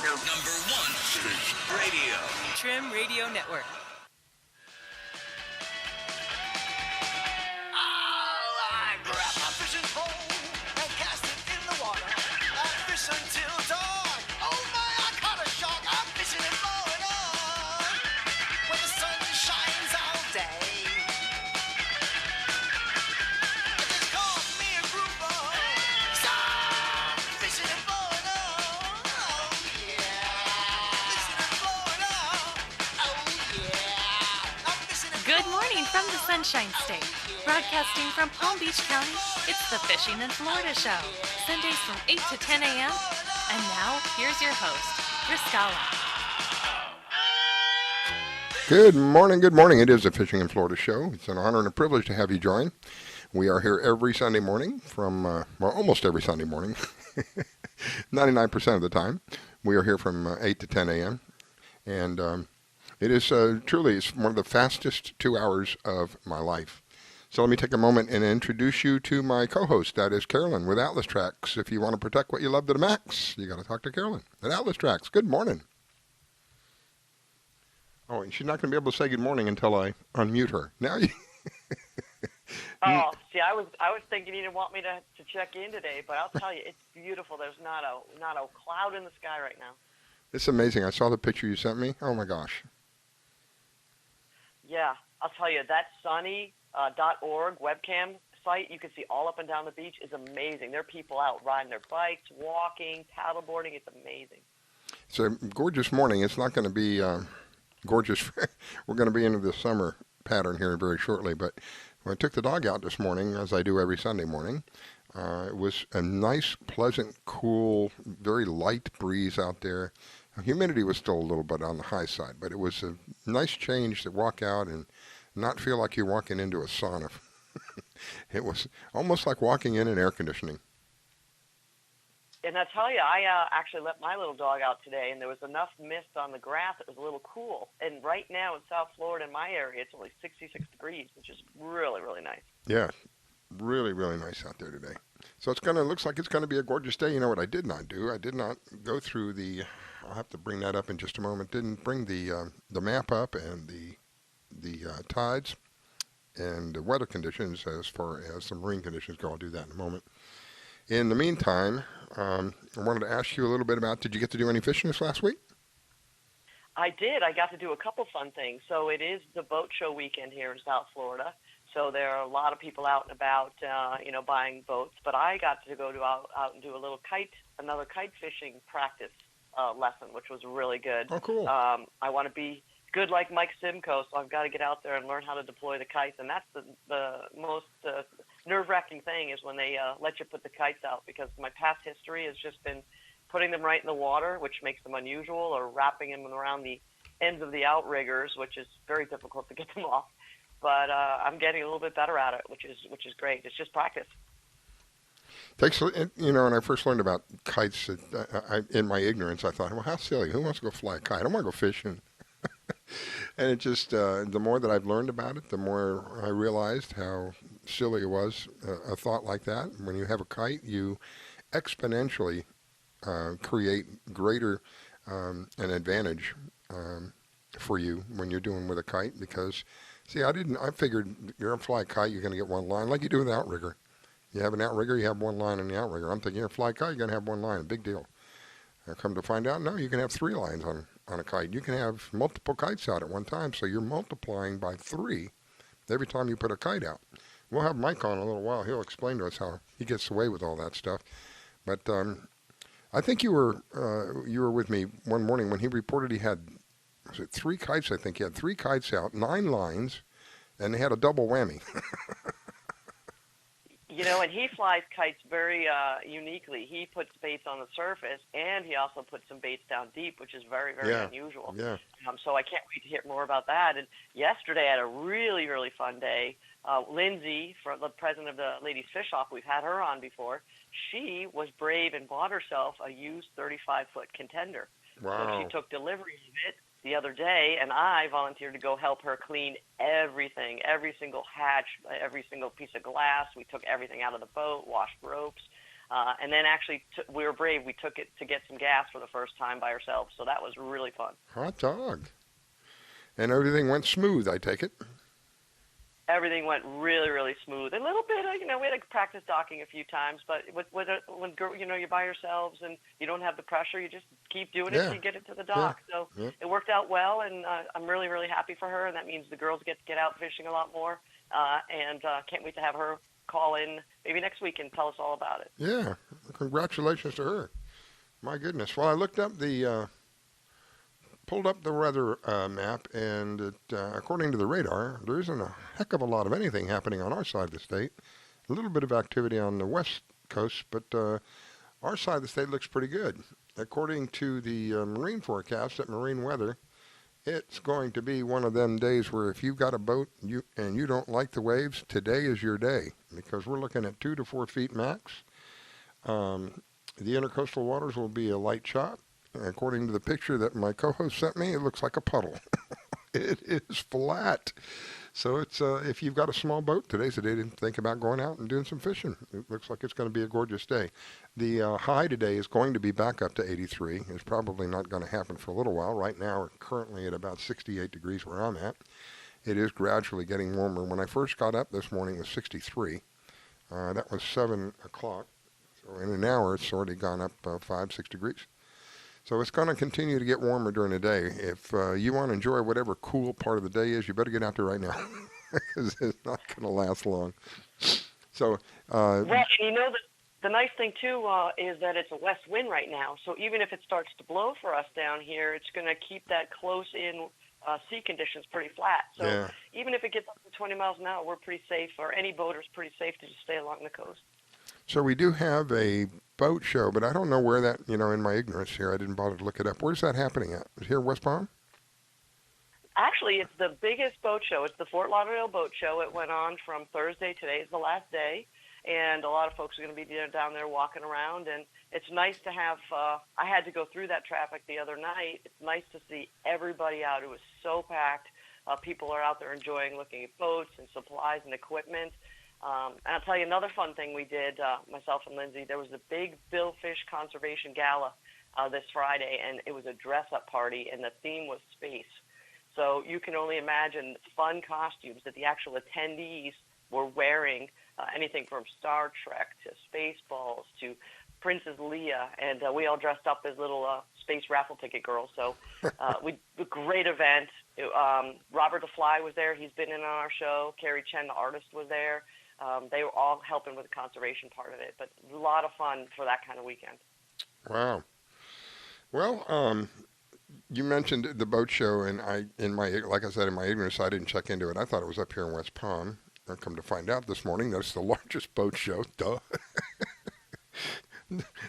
Number one radio. Trim Radio Network. I grab my fishing pole and cast it in the water. I fish until dawn. Oh my, I caught a shark. I'm fishing and blowing on when the sun shines all day. It just caught me a grouper. So I'm fishing and blowing on. Oh yeah, fishing and blowing on. Oh yeah, I'm fishing and Good morning from the Sunshine State. Broadcasting from Palm Beach County, it's the Fishing in Florida Show. Sundays from 8 to 10 a.m. And now, here's your host, Riscala. Good morning, good morning. It is the Fishing in Florida Show. It's an honor and a privilege to have you join. We are here every Sunday morning from, almost every Sunday morning, 99% of the time. We are here from 8 to 10 a.m. And it is truly it's one of the fastest 2 hours of my life. So let me take a moment and introduce you to my co-host. That is Carolyn with Atlas Trax. If you want to protect what you love to the max, you got to talk to Carolyn at Atlas Trax. Good morning. Oh, and she's not going to be able to say good morning until I unmute her. Now you... Oh, see, I was thinking you didn't want me to check in today, but I'll tell you, it's beautiful. There's not a cloud in the sky right now. It's amazing. I saw the picture you sent me. Oh, my gosh. Yeah, I'll tell you, that sunny.org webcam site you can see all up and down the beach is amazing. There are people out riding their bikes, walking, paddleboarding. It's amazing. It's a gorgeous morning. It's not going to be gorgeous. We're going to be into the summer pattern here very shortly, but when I took the dog out this morning, as I do every Sunday morning, it was a nice, pleasant, cool, very light breeze out there. Humidity was still a little bit on the high side, but it was a nice change to walk out and not feel like you're walking into a sauna. It was almost like walking in an air conditioning. And I tell you, I actually let my little dog out today, and there was enough mist on the grass it was a little cool. And right now in South Florida, in my area, it's only 66 degrees, which is really, really nice. Yeah, really, really nice out there today. So looks like it's going to be a gorgeous day. You know what I did not do? I did not go through I'll have to bring that up in just a moment. Didn't bring the map up and the tides and the weather conditions as far as the marine conditions go. I'll do that in a moment. In the meantime, I wanted to ask you a little bit about, did you get to do any fishing this last week? I did. I got to do a couple fun things. So it is the boat show weekend here in South Florida. So there are a lot of people out and about, buying boats. But I got to go out and do another kite fishing practice lesson, which was really good. Oh, cool. I want to be good like Mike Simcoe, so I've got to get out there and learn how to deploy the kites. And that's the most nerve-wracking thing is when they let you put the kites out, because my past history has just been putting them right in the water, which makes them unusual, or wrapping them around the ends of the outriggers, which is very difficult to get them off. But I'm getting a little bit better at it, which is great. It's just practice. When I first learned about kites, in my ignorance, I thought, well, how silly. Who wants to go fly a kite? I don't want to go fishing. And it just, the more that I've learned about it, the more I realized how silly it was, a thought like that. When you have a kite, you exponentially create greater an advantage for you when you're doing with a kite, because, see, I figured you're going to fly a kite, you're going to get one line, like you do with an outrigger. You have an outrigger, you have one line on the outrigger. I'm thinking, you're going to fly a kite, you're going to have one line, a big deal. I come to find out, no, you can have 3 lines on a kite. You can have multiple kites out at one time, so you're multiplying by 3 every time you put a kite out. We'll have Mike on in a little while. He'll explain to us how he gets away with all that stuff. But I think you were with me one morning when he reported he had, was it 3 kites? I think he had 3 kites out, 9 lines, and they had a double whammy. And he flies kites very uniquely. He puts baits on the surface, and he also puts some baits down deep, which is very, very unusual. Yeah. So I can't wait to hear more about that. And yesterday I had a really, really fun day. Lindsay, the president of the Ladies Fish Off, we've had her on before. She was brave and bought herself a used 35-foot contender. Wow. So she took delivery of it the other day, and I volunteered to go help her clean everything, every single hatch, every single piece of glass. We took everything out of the boat, washed ropes. And then actually we were brave. We took it to get some gas for the first time by ourselves. So that was really fun. Hot dog. And everything went smooth, I take it? Everything went really, really smooth. A little bit, we had to practice docking a few times, but when you're by yourselves and you don't have the pressure, you just keep doing it until you get it to the dock. So it worked out well, and I'm really, really happy for her, and that means the girls get to get out fishing a lot more, and can't wait to have her call in maybe next week and tell us all about it. Yeah, congratulations to her. My goodness. Well, I looked up pulled up the weather map, and according to the radar, there isn't a heck of a lot of anything happening on our side of the state. A little bit of activity on the west coast, but our side of the state looks pretty good. According to the marine forecast at Marine Weather, it's going to be one of them days where if you've got a boat and you don't like the waves, today is your day, because we're looking at 2 to 4 feet max. The intercoastal waters will be a light chop. According to the picture that my co-host sent me, it looks like a puddle. It is flat. So it's if you've got a small boat, today's the day to think about going out and doing some fishing. It looks like it's going to be a gorgeous day. The high today is going to be back up to 83. It's probably not going to happen for a little while. Right now, we're currently at about 68 degrees where I'm at. It is gradually getting warmer. When I first got up this morning, it was 63. That was 7 o'clock. So in an hour, it's already gone up 5-6 degrees. So it's going to continue to get warmer during the day. If you want to enjoy whatever cool part of the day is, you better get out there right now, because it's not going to last long. So, well, the nice thing too is that it's a west wind right now. So even if it starts to blow for us down here, it's going to keep that close-in sea conditions pretty flat. So even if it gets up to 20 miles an hour, we're pretty safe, or any boater's pretty safe to just stay along the coast. So we do have a boat show, but I don't know where that, in my ignorance here, I didn't bother to look it up. Where's that happening at? Here in West Palm? Actually, it's the biggest boat show. It's the Fort Lauderdale Boat Show. It went on from Thursday. Today is the last day, and a lot of folks are going to be down there walking around, and it's nice to have, I had to go through that traffic the other night. It's nice to see everybody out. It was so packed. People are out there enjoying looking at boats and supplies and equipment. And I'll tell you another fun thing we did, myself and Lindsay. There was a big billfish conservation gala this Friday, and it was a dress-up party, and the theme was space. So you can only imagine fun costumes that the actual attendees were wearing, anything from Star Trek to Spaceballs to Princess Leia, and we all dressed up as little space raffle ticket girls. So a great event. Robert the Fly was there. He's been in on our show. Carrie Chen, the artist, was there. They were all helping with the conservation part of it, but a lot of fun for that kind of weekend. Wow. Well, you mentioned the boat show, and like I said, in my ignorance, I didn't check into it. I thought it was up here in West Palm. I come to find out this morning that it's the largest boat show. Duh.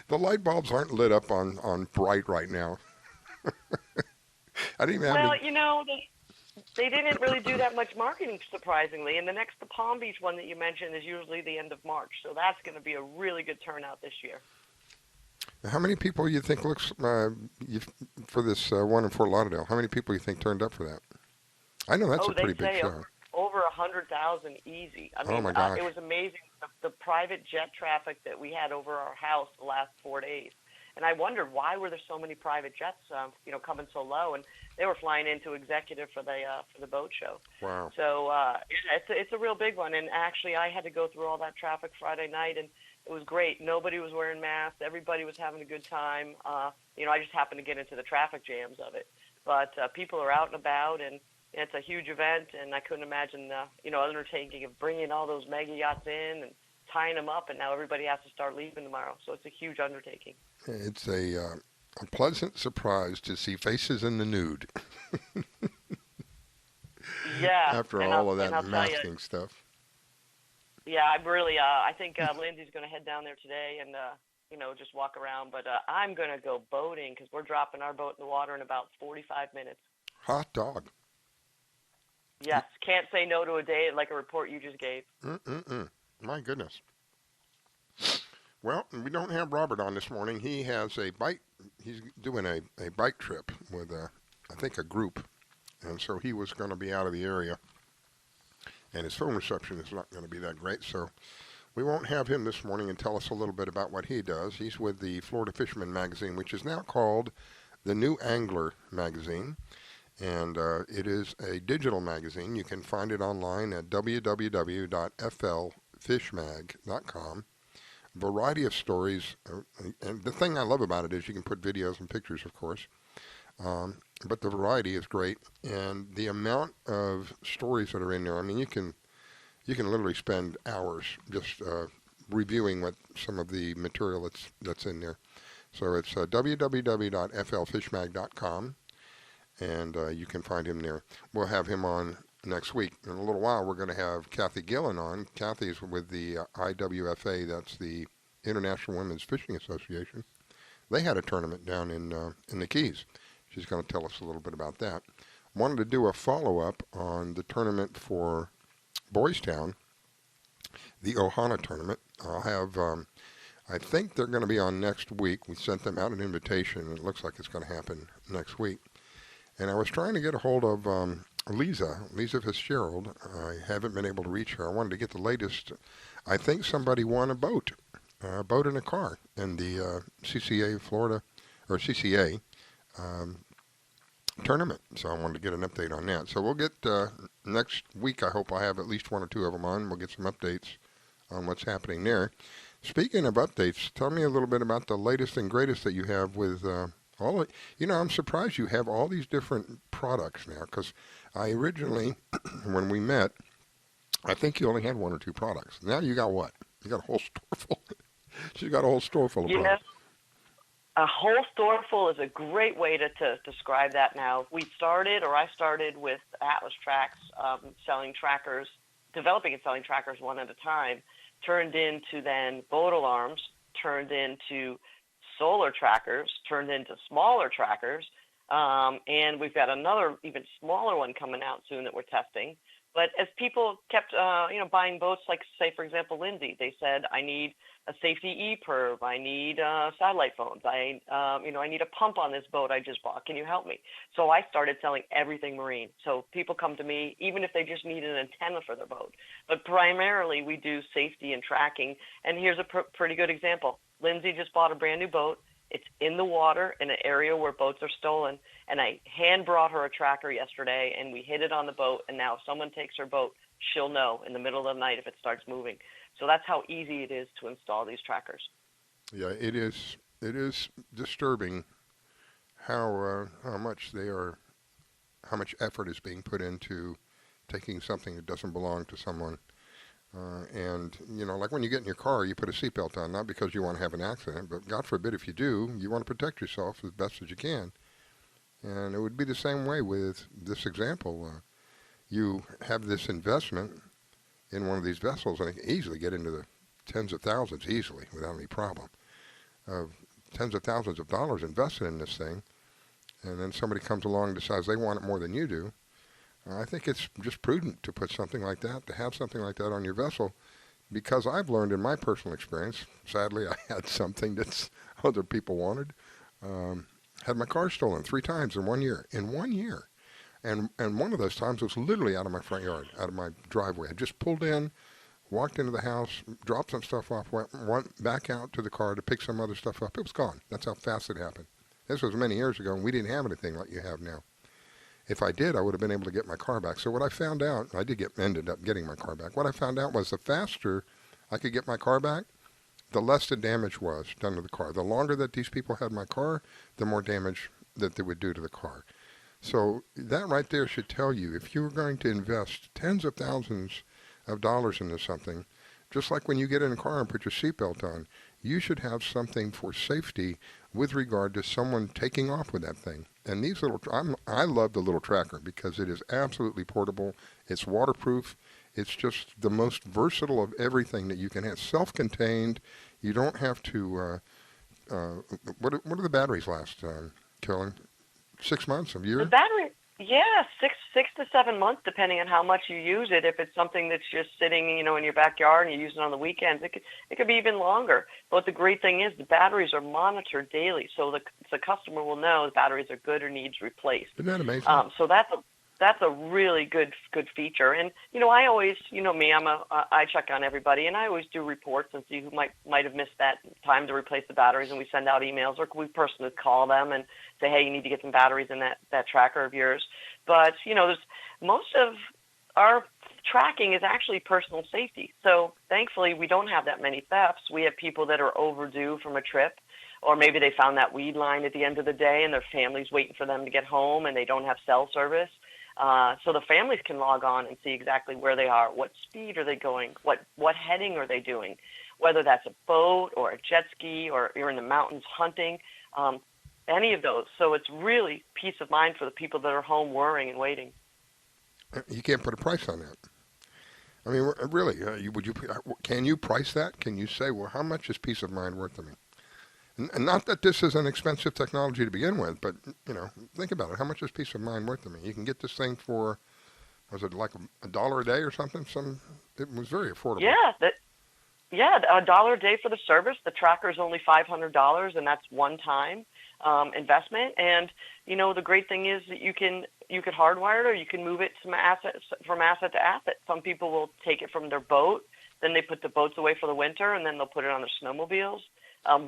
The light bulbs aren't lit up on bright right now. I didn't even have they didn't really do that much marketing, surprisingly. And the Palm Beach one that you mentioned is usually the end of March. So that's going to be a really good turnout this year. How many people you think looks for this one in Fort Lauderdale? How many people you think turned up for that? I know that's a pretty big show. Over 100,000 easy. I mean, oh my gosh. It was amazing, the private jet traffic that we had over our house the last 4 days. And I wondered, why were there so many private jets, coming so low? And they were flying into executive for the boat show. Wow. So it's a real big one. And actually, I had to go through all that traffic Friday night, and it was great. Nobody was wearing masks. Everybody was having a good time. I just happened to get into the traffic jams of it. But people are out and about, and it's a huge event. And I couldn't imagine, undertaking of bringing all those mega yachts in and tying them up, and now everybody has to start leaving tomorrow. So it's a huge undertaking. It's a pleasant surprise to see faces in the nude. Yeah. After all of that masking stuff. Yeah, I'm really. I think Lindsay's going to head down there today and just walk around. But I'm going to go boating because we're dropping our boat in the water in about 45 minutes. Hot dog. Yes, can't say no to a day like a report you just gave. My goodness. Well, we don't have Robert on this morning. He has a bike. He's doing a bike trip with, I think, a group. And so he was going to be out of the area. And his phone reception is not going to be that great. So We won't have him this morning and tell us a little bit about what he does. He's with the Florida Fisherman magazine, which is now called the New Angler magazine. And it is a digital magazine. You can find it online at www.flfishmag.com. Variety of stories. And the thing I love about it is you can put videos and pictures, of course. But the variety is great. And the amount of stories that are in there, I mean, you can literally spend hours just reviewing what some of the material that's in there. So it's www.flfishmag.com, and you can find him there. We'll have him on next week. In a little while, we're going to have Kathy Gillen on. Kathy's with the IWFA, that's the International Women's Fishing Association. They had a tournament down in the Keys. She's going to tell us a little bit about that. Wanted to do a follow-up on the tournament for Boys Town, the Ohana tournament. I'll have, I think they're going to be on next week. We sent them out an invitation, and it looks like it's going to happen next week. And I was trying to get a hold of Lisa Fitzgerald. I haven't been able to reach her. I wanted to get the latest. I think somebody won a boat and a car in the CCA Florida, or CCA tournament. So I wanted to get an update on that. So we'll get next week. I hope I have at least one or two of them on. We'll get some updates on what's happening there. Speaking of updates, tell me a little bit about the latest and greatest that you have with all of, I'm surprised you have all these different products now, because I originally, when we met, I think you only had one or two products. Now you got what? You got a whole store full. She's got a whole store full of products. A whole store full is a great way to describe that now. I started with Atlas Trax, selling trackers, developing and selling trackers one at a time, turned into then boat alarms, turned into solar trackers, turned into smaller trackers, and we've got another even smaller one coming out soon that we're testing. But as people kept, buying boats, like, say, for example, Lindsay, they said, I need a safety E-perv, I need satellite phones, I need a pump on this boat I just bought. Can you help me? So I started selling everything marine. So people come to me, even if they just need an antenna for their boat. But primarily, we do safety and tracking. And here's a pretty good example. Lindsay just bought a brand new boat. It's in the water in an area where boats are stolen, and I hand brought her a tracker yesterday, and we hit it on the boat, and now if someone takes her boat, she'll know in the middle of the night if it starts moving. So that's how easy it is to install these trackers. Yeah, it is disturbing how much how much effort is being put into taking something that doesn't belong to someone. And, like when you get in your car, you put a seatbelt on, not because you want to have an accident, but God forbid if you do, you want to protect yourself as best as you can. And it would be the same way with this example. You have this investment in one of these vessels, and it can easily get into the tens of thousands easily without any problem. Tens of thousands of dollars invested in this thing, and then somebody comes along and decides they want it more than you do. I think it's just prudent to put something like that, to have something like that on your vessel, because I've learned in my personal experience, sadly I had something that other people wanted, had my car stolen 3 times in 1 year. And one of those times was literally out of my front yard, out of my driveway. I just pulled in, walked into the house, dropped some stuff off, went back out to the car to pick some other stuff up. It was gone. That's how fast it happened. This was many years ago, and we didn't have anything like you have now. If I did, I would have been able to get my car back. So what I found out, ended up getting my car back. What I found out was the faster I could get my car back, the less the damage was done to the car. The longer that these people had my car, the more damage that they would do to the car. So that right there should tell you, if you're going to invest tens of thousands of dollars into something, just like when you get in a car and put your seatbelt on, you should have something for safety with regard to someone taking off with that thing. And these I love the little tracker because it is absolutely portable. It's waterproof. It's just the most versatile of everything that you can have. Self-contained. You don't have to. What do the batteries last, Carolyn? 6 months, a year? The battery, yeah, 6 to 7 months, depending on how much you use it. If it's something that's just sitting, in your backyard and you use it on the weekends, it could be even longer. But the great thing is the batteries are monitored daily, so the customer will know the batteries are good or needs replaced. Isn't that amazing? So that's that's a really good feature. And I always, me, I check on everybody, and I always do reports and see who might have missed that time to replace the batteries, and we send out emails, or we personally call them and say, hey, you need to get some batteries in that tracker of yours. But there's most of our tracking is actually personal safety. So thankfully, we don't have that many thefts. We have people that are overdue from a trip, or maybe they found that weed line at the end of the day and their family's waiting for them to get home and they don't have cell service. So the families can log on and see exactly where they are, what speed are they going, what heading are they doing, whether that's a boat or a jet ski or you're in the mountains hunting, any of those. So it's really peace of mind for the people that are home worrying and waiting. You can't put a price on that. I mean, really, can you price that? Can you say, well, how much is peace of mind worth to me? And not that this is an expensive technology to begin with, but, think about it. How much is peace of mind worth to me? You can get this thing for, was it like $1 a day or something? It was very affordable. Yeah, $1 a day for the service. The tracker is only $500, and that's one-time investment. And, the great thing is that you could hardwire it, or you can move it from asset to asset. Some people will take it from their boat, then they put the boats away for the winter, and then they'll put it on their snowmobiles.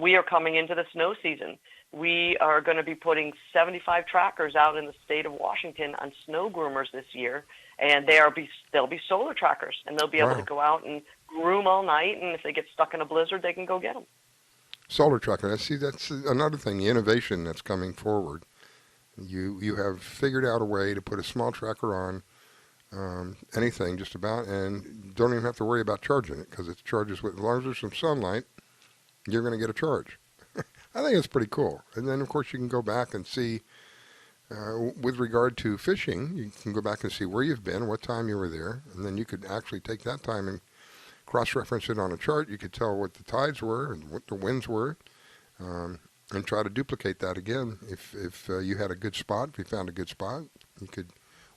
We are coming into the snow season. We are going to be putting 75 trackers out in the state of Washington on snow groomers this year, and they'll be solar trackers, and they'll be able to go out and groom all night, and if they get stuck in a blizzard, they can go get them. Solar tracker. See, that's another thing, the innovation that's coming forward. You have figured out a way to put a small tracker on anything just about, and don't even have to worry about charging it, because it charges as long as there's some sunlight, you're going to get a charge. I think it's pretty cool. And then, of course, you can go back and see, with regard to fishing, you can go back and see where you've been, what time you were there, and then you could actually take that time and cross-reference it on a chart. You could tell what the tides were and what the winds were, and try to duplicate that again. If you had a good spot, if you found a good spot, you could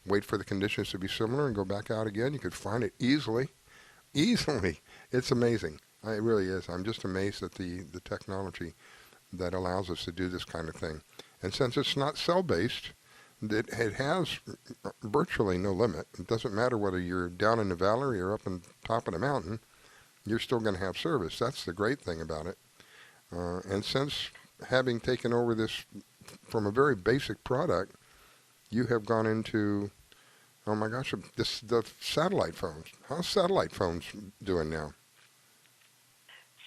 wait for the conditions to be similar and go back out again. You could find it easily. It's amazing. It really is. I'm just amazed at the technology that allows us to do this kind of thing. And since it's not cell-based, it has virtually no limit. It doesn't matter whether you're down in the valley or up on top of the mountain, you're still going to have service. That's the great thing about it. And since having taken over this from a very basic product, you have gone into, oh my gosh, the satellite phones. How's satellite phones doing now?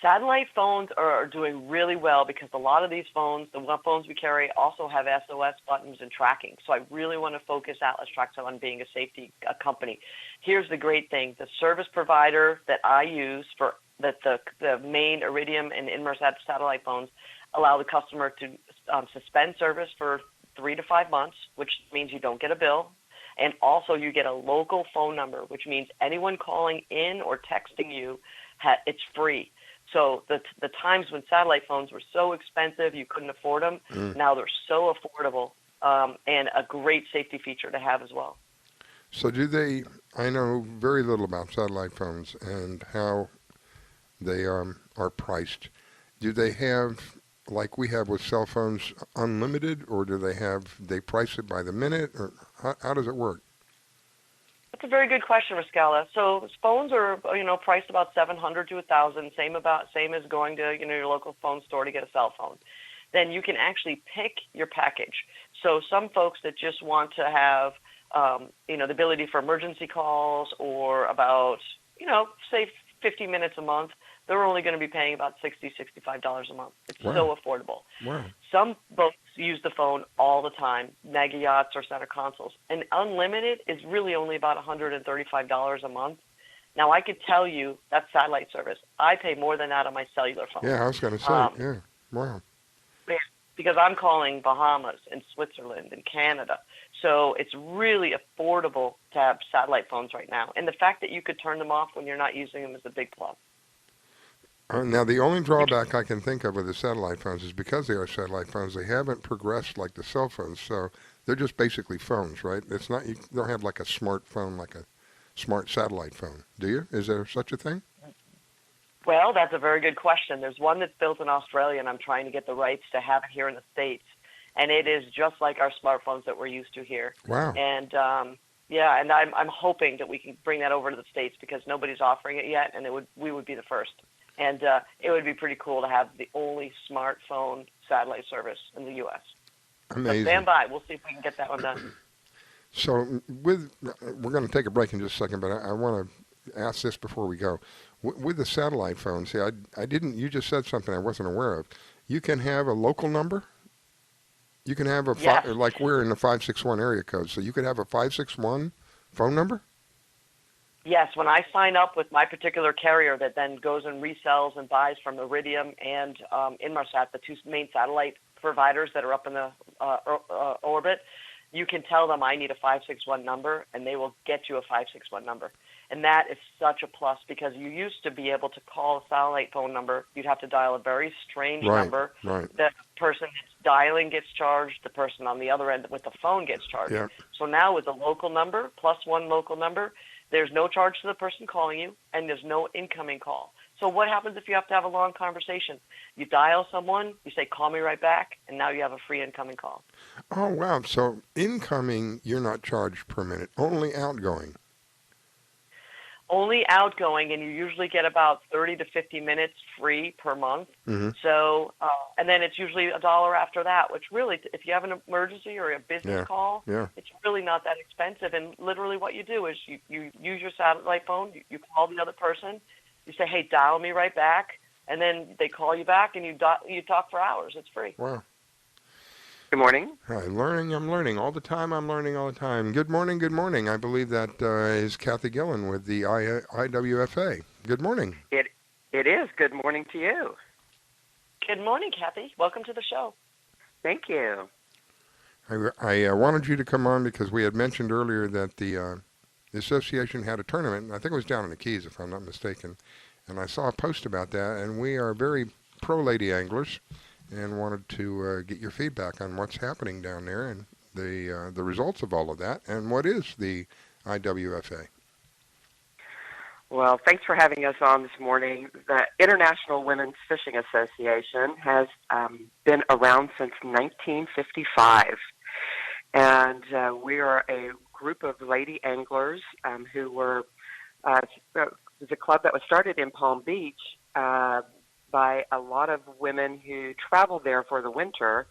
Satellite phones are doing really well because a lot of these phones, the phones we carry, also have SOS buttons and tracking. So I really want to focus Atlas Trax on being a safety company. Here's the great thing. The service provider that I use for the main Iridium and Inmarsat satellite phones allow the customer to suspend service for 3 to 5 months, which means you don't get a bill. And also you get a local phone number, which means anyone calling in or texting you, it's free. So the times when satellite phones were so expensive you couldn't afford them, now they're so affordable, and a great safety feature to have as well. So I know very little about satellite phones and how they are priced. Do they have, like we have with cell phones, unlimited, or do they price it by the minute, or how does it work? That's a very good question, Rascala. So phones are, priced about $700 to $1,000, same as going to, your local phone store to get a cell phone. Then you can actually pick your package. So some folks that just want to have, the ability for emergency calls or about, say 50 minutes a month, they're only going to be paying about $60, $65 a month. It's so affordable. Wow. Some boats use the phone all the time, mega yachts or center consoles. And unlimited is really only about $135 a month. Now, I could tell you that's satellite service. I pay more than that on my cellular phone. Yeah, I was going to say, yeah. Wow. Because I'm calling Bahamas and Switzerland and Canada. So it's really affordable to have satellite phones right now. And the fact that you could turn them off when you're not using them is a big plus. Now, the only drawback I can think of with the satellite phones is because they are satellite phones, they haven't progressed like the cell phones. So they're just basically phones, right? It's not, you don't have like a smartphone, like a smart satellite phone, do you? Is there such a thing? Well, that's a very good question. There's one that's built in Australia, and I'm trying to get the rights to have it here in the States. and it is just like our smartphones that we're used to here. Wow. And yeah, and I'm hoping that we can bring that over to the States because nobody's offering it yet, and we would be the first. And it would be pretty cool to have the only smartphone satellite service in the U.S. Amazing. So stand by. We'll see if we can get that one done. So we're going to take a break in just a second, but I want to ask this before we go. With the satellite phone, see, I didn't. You just said something I wasn't aware of. You can have a local number. You can have Yes. like we're in the 561 area code, so you could have a 561 phone number. Yes, when I sign up with my particular carrier that then goes and resells and buys from Iridium and Inmarsat, the two main satellite providers that are up in the orbit, you can tell them I need a 561 number, and they will get you a 561 number. And that is such a plus because you used to be able to call a satellite phone number. You'd have to dial a very strange number. Right. The person that's dialing gets charged. The person on the other end with the phone gets charged. Yeah. So now with a local number, +1 local number, there's no charge to the person calling you, and there's no incoming call. So what happens if you have to have a long conversation? You dial someone, you say, call me right back, and now you have a free incoming call. Oh, wow. So incoming, you're not charged per minute, only outgoing. Only outgoing, and you usually get about 30 to 50 minutes free per month. Mm-hmm. So, and then it's usually $1 after that, which really, if you have an emergency or a business call, it's really not that expensive. And literally what you do is you use your satellite phone, you call the other person, you say, hey, dial me right back, and then they call you back, and you talk for hours. It's free. Wow. Good morning. Hi, I'm learning all the time. I'm learning all the time. Good morning. I believe that is Kathy Gillen with the IWFA. Good morning. It is. Good morning to you. Good morning, Kathy. Welcome to the show. Thank you. I wanted you to come on because we had mentioned earlier that the association had a tournament. I think it was down in the Keys, if I'm not mistaken. And I saw a post about that, and we are very pro-lady anglers. And wanted to get your feedback on what's happening down there and the results of all of that, and what is the IWFA? Well, thanks for having us on this morning. The International Women's Fishing Association has been around since 1955, and we are a group of lady anglers who were it was a club that was started in Palm Beach by a lot of women who travel there for the winter,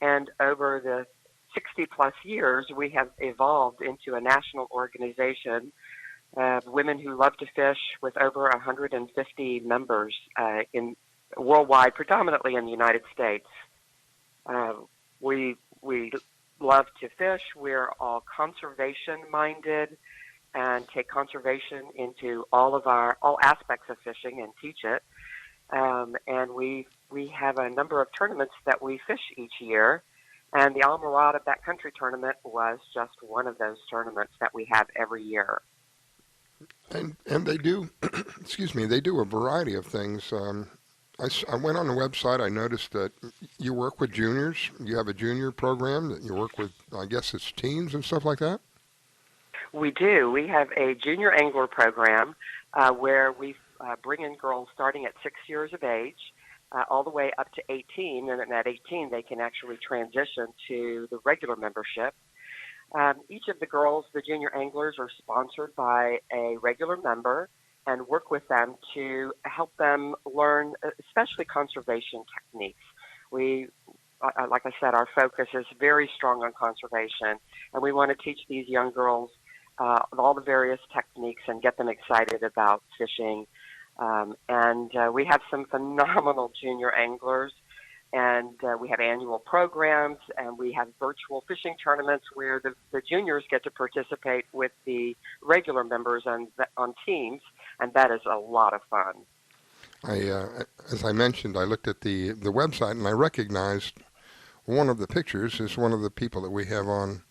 and over the 60-plus years, we have evolved into a national organization of women who love to fish with over 150 members in worldwide, predominantly in the United States. We love to fish. We're all conservation-minded and take conservation into all aspects of fishing and teach it. And we have a number of tournaments that we fish each year, and the Almirada Backcountry Tournament was just one of those tournaments that we have every year. And they do, excuse me, they do a variety of things. I went on the website. I noticed that you work with juniors. You have a junior program that you work with, I guess it's teens and stuff like that? We do. We have a junior angler program where we bring in girls starting at 6 years of age all the way up to 18, and then at 18 they can actually transition to the regular membership. Each of the girls, the junior anglers, are sponsored by a regular member and work with them to help them learn, especially conservation techniques. We, like I said, our focus is very strong on conservation, and we want to teach these young girls all the various techniques and get them excited about fishing. And we have some phenomenal junior anglers, and we have annual programs, and we have virtual fishing tournaments where the juniors get to participate with the regular members on teams, and that is a lot of fun. As I mentioned, I looked at the website, and I recognized one of the pictures is one of the people that we have on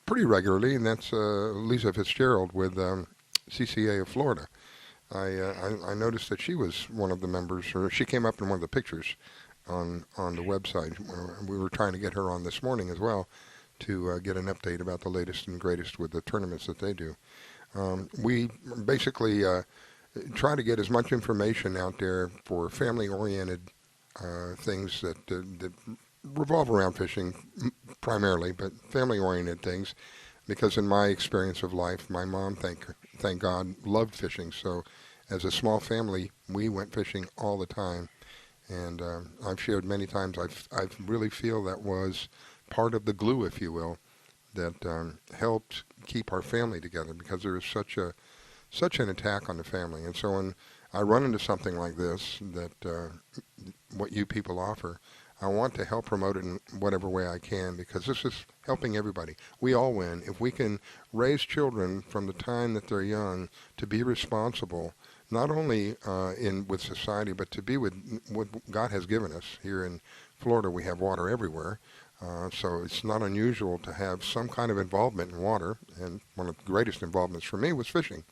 pretty regularly, and that's Lisa Fitzgerald with CCA of Florida. I noticed that she was one of the members, or she came up in one of the pictures on the website. We were trying to get her on this morning as well to get an update about the latest and greatest with the tournaments that they do. We basically try to get as much information out there for family-oriented things that revolve around fishing primarily, but family-oriented things. Because in my experience of life, my mom, thank God, loved fishing. So, as a small family, we went fishing all the time. And I've shared many times. I really feel that was part of the glue, if you will, that helped keep our family together. Because there was such an attack on the family. And so when I run into something like this, that what you people offer, I want to help promote it in whatever way I can, because this is helping everybody. We all win. If we can raise children from the time that they're young to be responsible, not only with society, but to be with what God has given us. Here in Florida, we have water everywhere. So it's not unusual to have some kind of involvement in water. And one of the greatest involvements for me was fishing.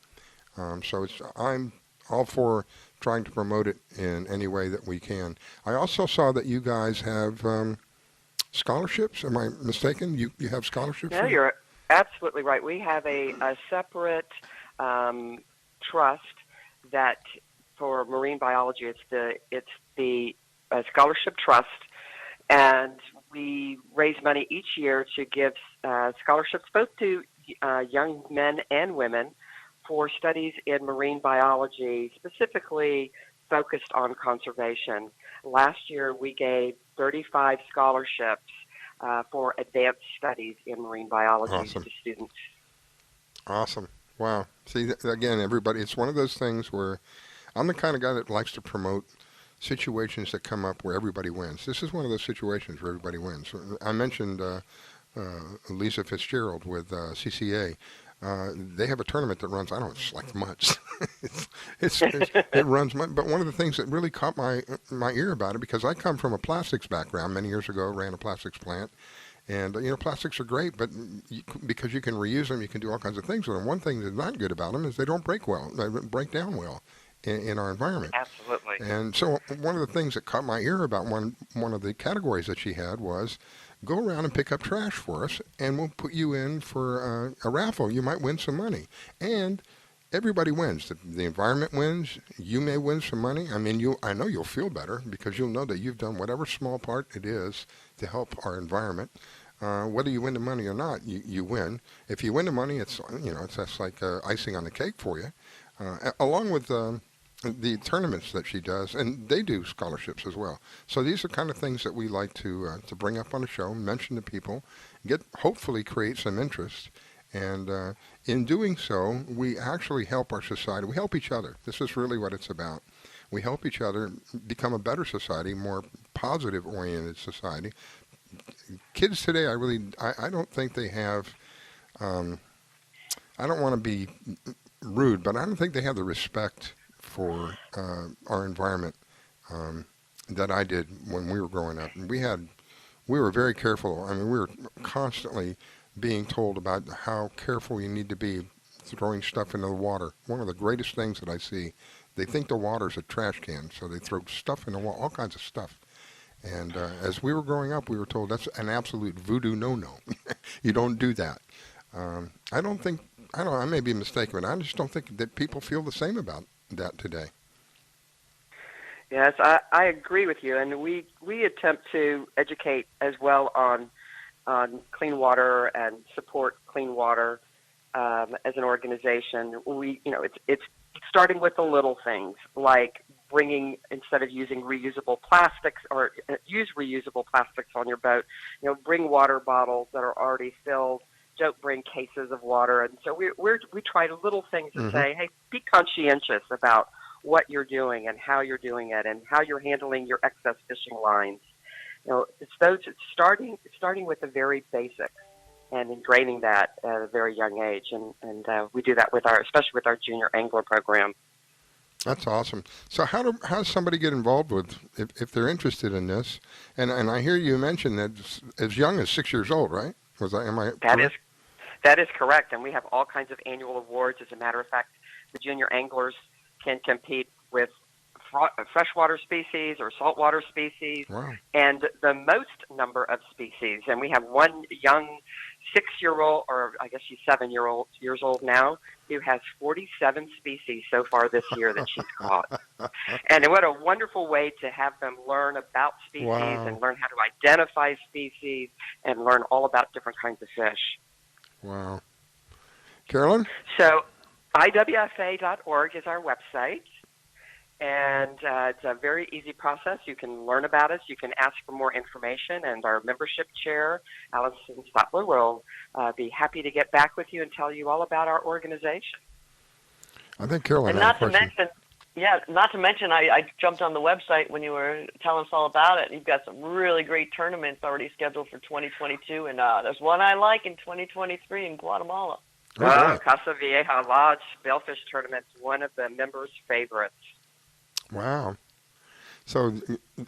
So I'm all for trying to promote it in any way that we can. I also saw that you guys have scholarships. Am I mistaken? You have scholarships? No, you're absolutely right. We have a separate trust that for marine biology. It's the scholarship trust, and we raise money each year to give scholarships both to young men and women for studies in marine biology, specifically focused on conservation. Last year, we gave 35 scholarships for advanced studies in marine biology to students. Awesome. Wow. See, again, everybody, it's one of those things where I'm the kind of guy that likes to promote situations that come up where everybody wins. This is one of those situations where everybody wins. I mentioned Lisa Fitzgerald with CCA. They have a tournament that runs, I don't know, it's like months. It runs months. But one of the things that really caught my ear about it, because I come from a plastics background many years ago, ran a plastics plant. And, plastics are great, but because you can reuse them, you can do all kinds of things with them. One thing that's not good about them is they don't break well. They break down well in our environment. Absolutely. And so one of the things that caught my ear about one of the categories that she had was, go around and pick up trash for us, and we'll put you in for a raffle. You might win some money. And everybody wins. The environment wins. You may win some money. I mean, I know you'll feel better because you'll know that you've done whatever small part it is to help our environment. Whether you win the money or not, you win. If you win the money, it's just like icing on the cake for you. Along with the tournaments that she does, and they do scholarships as well. So these are kind of things that we like to bring up on the show, mention to people, hopefully create some interest. And in doing so, we actually help our society. We help each other. This is really what it's about. We help each other become a better society, more positive-oriented society. Kids today, I don't think they have, I don't want to be rude, but I don't think they have the respect for our environment that I did when we were growing up. And we were very careful. I mean, we were constantly being told about how careful you need to be throwing stuff into the water. One of the greatest things that I see, they think the water's a trash can, so they throw stuff in the water, all kinds of stuff. And as we were growing up, we were told that's an absolute voodoo no-no. You don't do that. I may be mistaken, but I just don't think that people feel the same about that today. Yes, I agree with you, and we attempt to educate as well on clean water and support clean water as an organization. It's starting with the little things, like instead of using reusable plastics or use reusable plastics on your boat, bring water bottles that are already filled. Don't bring cases of water. And so we try little things to say, hey, be conscientious about what you're doing and how you're doing it and how you're handling your excess fishing lines. It's starting with the very basics and ingraining that at a very young age. And we do that especially with our junior angler program. That's awesome. So how does somebody get involved with, if they're interested in this? And I hear you mention that as young as 6 years old, right? That is correct, and we have all kinds of annual awards. As a matter of fact, the junior anglers can compete with freshwater species or saltwater species, wow, and the most number of species. And we have one young 6-year-old, or I guess she's 7 years old now, who has 47 species so far this year that she's caught. And what a wonderful way to have them learn about species and learn how to identify species and learn all about different kinds of fish. Wow. Carolyn? So IWFA.org is our website. And it's a very easy process. You can learn about us. You can ask for more information. And our membership chair, Allison Stotler, will be happy to get back with you and tell you all about our organization. I think Carolyn And had a question. not to mention, I jumped on the website when you were telling us all about it. You've got some really great tournaments already scheduled for 2022. And there's one I like in 2023 in Guatemala. Casa Vieja Lodge Bellfish Tournament's one of the members' favorites. Wow. So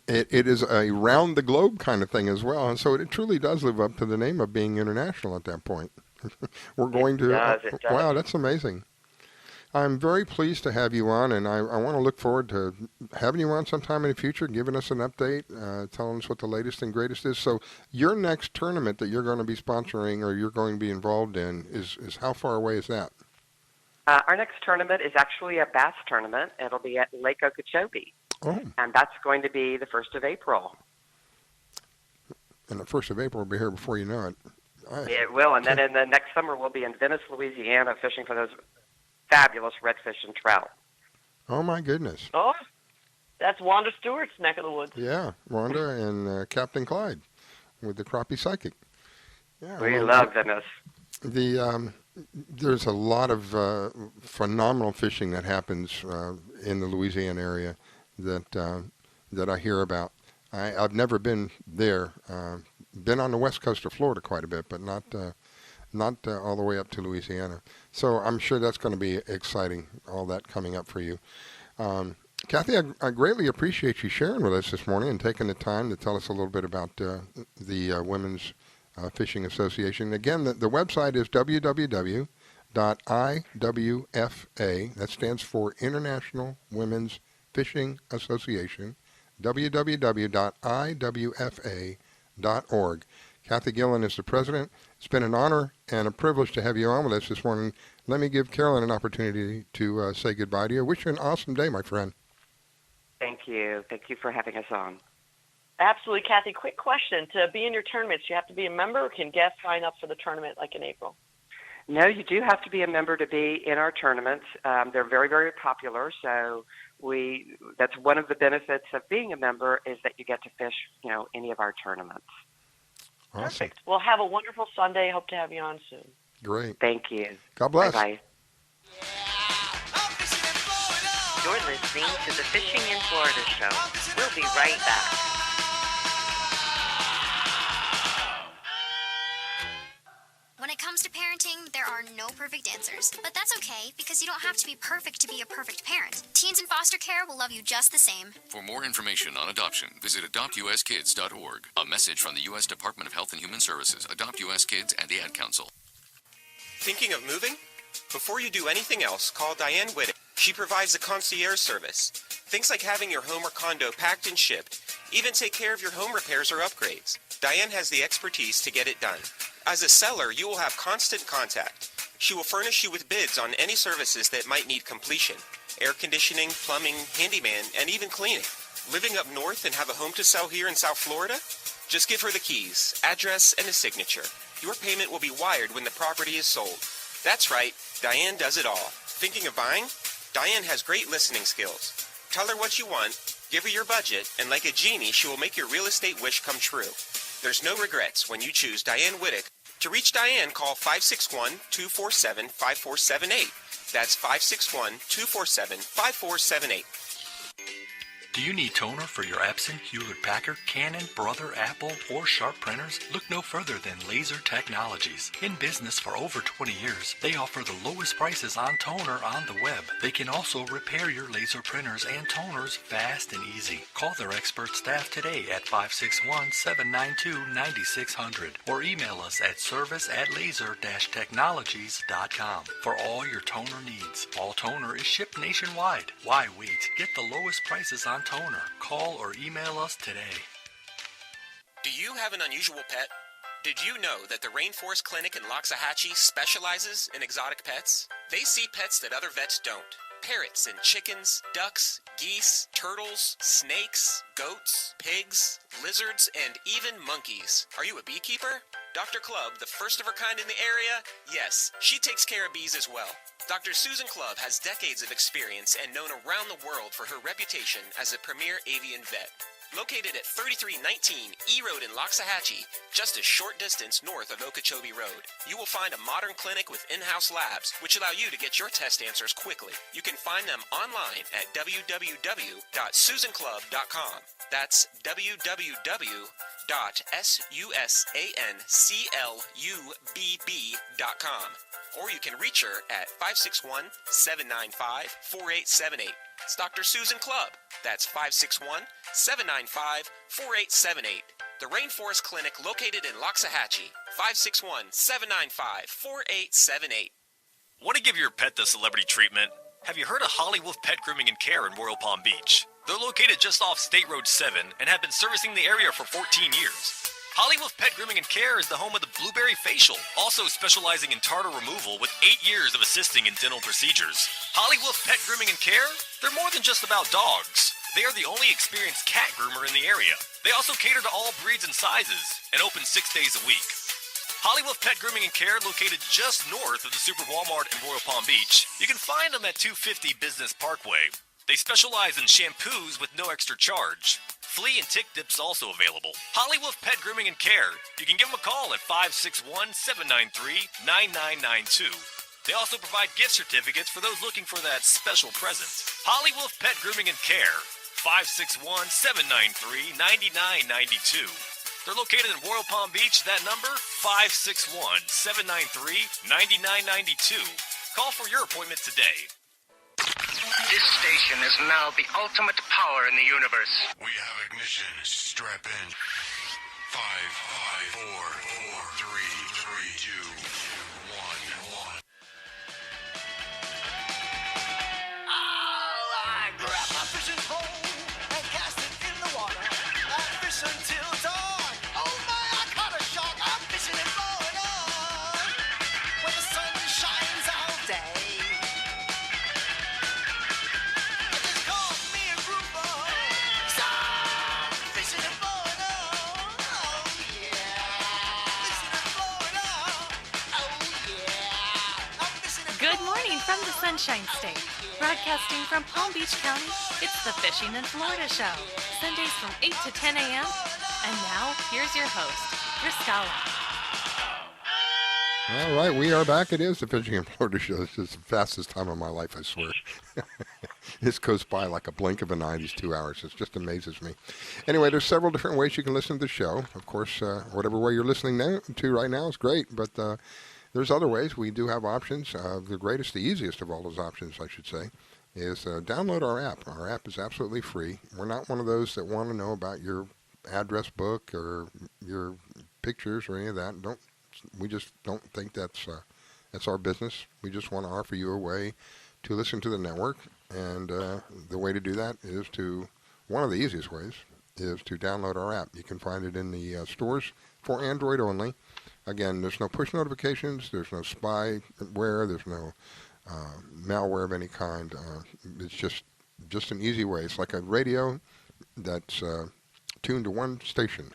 it is a round the globe kind of thing as well. And so it truly does live up to the name of being international at that point. We're going to. It does. Wow, that's amazing. I'm very pleased to have you on, and I want to look forward to having you on sometime in the future, giving us an update, telling us what the latest and greatest is. So your next tournament that you're going to be sponsoring or you're going to be involved in is how far away is that? Our next tournament is actually a bass tournament. It'll be at Lake Okeechobee. Oh. And that's going to be the 1st of April. And the 1st of April will be here before you know it. It will. And then in the next summer, we'll be in Venice, Louisiana, fishing for those fabulous redfish and trout. Oh, my goodness. Oh, that's Wanda Stewart's neck of the woods. Yeah, Wanda and Captain Clyde with the Crappie Psychic. Yeah, We love Venice. There's a lot of phenomenal fishing that happens in the Louisiana area that I hear about. I've never been there. Been on the west coast of Florida quite a bit, but not all the way up to Louisiana. So I'm sure that's going to be exciting, all that coming up for you. Kathy, I greatly appreciate you sharing with us this morning and taking the time to tell us a little bit about the Women's Fishing Association. Again, the website is www.iwfa. That stands for International Women's Fishing Association. www.iwfa.org. Kathy Gillen is the president. It's been an honor and a privilege to have you on with us this morning. Let me give Carolyn an opportunity to say goodbye to you. I wish you an awesome day, my friend. Thank you. Thank you for having us on. Absolutely, Kathy. Quick question. To be in your tournaments, you have to be a member, or can guests sign up for the tournament like in April? No, you do have to be a member to be in our tournaments. They're very, very popular, so that's one of the benefits of being a member is that you get to fish, any of our tournaments. Awesome. Perfect. Well, have a wonderful Sunday. Hope to have you on soon. Great. Thank you. God bless. Bye-bye. You're listening to the Fishing in Florida show. We'll be right back. When it comes to parenting, there are no perfect answers. But that's okay, because you don't have to be perfect to be a perfect parent. Teens in foster care will love you just the same. For more information on adoption, visit adoptuskids.org. A message from the U.S. Department of Health and Human Services, Adopt U.S. Kids, and the Ad Council. Thinking of moving? Before you do anything else, call Diane Whittick. She provides a concierge service. Things like having your home or condo packed and shipped, even take care of your home repairs or upgrades. Diane has the expertise to get it done. As a seller, you will have constant contact. She will furnish you with bids on any services that might need completion. Air conditioning, plumbing, handyman, and even cleaning. Living up north and have a home to sell here in South Florida? Just give her the keys, address, and a signature. Your payment will be wired when the property is sold. That's right, Diane does it all. Thinking of buying? Diane has great listening skills. Tell her what you want, give her your budget, and like a genie, she will make your real estate wish come true. There's no regrets when you choose Diane Whittick. To reach Diane, call 561-247-5478. That's 561-247-5478. Do you need toner for your Epson, Hewlett-Packard, Canon, Brother, Apple, or Sharp printers? Look no further than Laser Technologies. In business for over 20 years, they offer the lowest prices on toner on the web. They can also repair your laser printers and toners fast and easy. Call their expert staff today at 561-792-9600 or email us at service@laser-technologies.com for all your toner needs. All toner is shipped nationwide. Why wait? Get the lowest prices on toner. Call or email us today. Do you have an unusual pet? Did you know that the Rainforest Clinic in Loxahatchee specializes in exotic pets? They see pets that other vets don't. Parrots and chickens, ducks, geese, turtles, snakes, goats, pigs, lizards, and even monkeys. Are you a beekeeper? Dr. Clubb, the first of her kind in the area? Yes, she takes care of bees as well. Dr. Susan Clubb has decades of experience and known around the world for her reputation as a premier avian vet. Located at 3319 E Road in Loxahatchee, just a short distance north of Okeechobee Road, you will find a modern clinic with in-house labs, which allow you to get your test answers quickly. You can find them online at www.susanclubb.com. That's www.susanclubb.com. Or you can reach her at 561-795-4878. It's Dr. Susan Clubb. That's 561-795-4878. The Rainforest Clinic located in Loxahatchee. 561-795-4878. Want to give your pet the celebrity treatment? Have you heard of Hollywood Pet Grooming and Care in Royal Palm Beach? They're located just off State Road 7 and have been servicing the area for 14 years. Hollywood Pet Grooming and Care is the home of the Blueberry Facial, also specializing in tartar removal with 8 years of assisting in dental procedures. Hollywood Pet Grooming and Care? They're more than just about dogs. They are the only experienced cat groomer in the area. They also cater to all breeds and sizes and open 6 days a week. Hollywood Pet Grooming and Care, located just north of the Super Walmart in Royal Palm Beach. You can find them at 250 Business Parkway. They specialize in shampoos with no extra charge. Flea and tick dips also available. Hollywood Pet Grooming and Care. You can give them a call at 561-793-9992. They also provide gift certificates for those looking for that special present. Hollywood Pet Grooming and Care. 561-793-9992. They're located in Royal Palm Beach. That number, 561-793-9992. Call for your appointment today. This station is now the ultimate power in the universe. We have ignition. Strap in. 5, 4, 3, 2, 1. I grab my fishing pole and cast it in the water. I fish until dawn. Oh my, I caught a shark. I'm fishing and blowing on. When the sun shines all day. Good morning from the Sunshine State. Broadcasting from Palm Beach County, it's the Fishing in Florida Show. Sundays from 8 to 10 a.m. And now, here's your host, Riscala. All right, we are back. It is the Fishing in Florida Show. This is the fastest time of my life, I swear. This goes by like a blink of an eye, these 2 hours. It just amazes me. Anyway, there's several different ways you can listen to the show. Of course, whatever way you're listening to right now is great, but there's other ways. We do have options. The greatest, the easiest of all those options, I should say, is download our app. Our app is absolutely free. We're not one of those that want to know about your address book or your pictures or any of that. We just don't think that's our business. We just want to offer you a way to listen to the network, and the way to do that is one of the easiest ways is to download our app. You can find it in the stores for Android only. Again, there's no push notifications, there's no spyware, there's no malware of any kind. It's just an easy way. It's like a radio that's tuned to one station.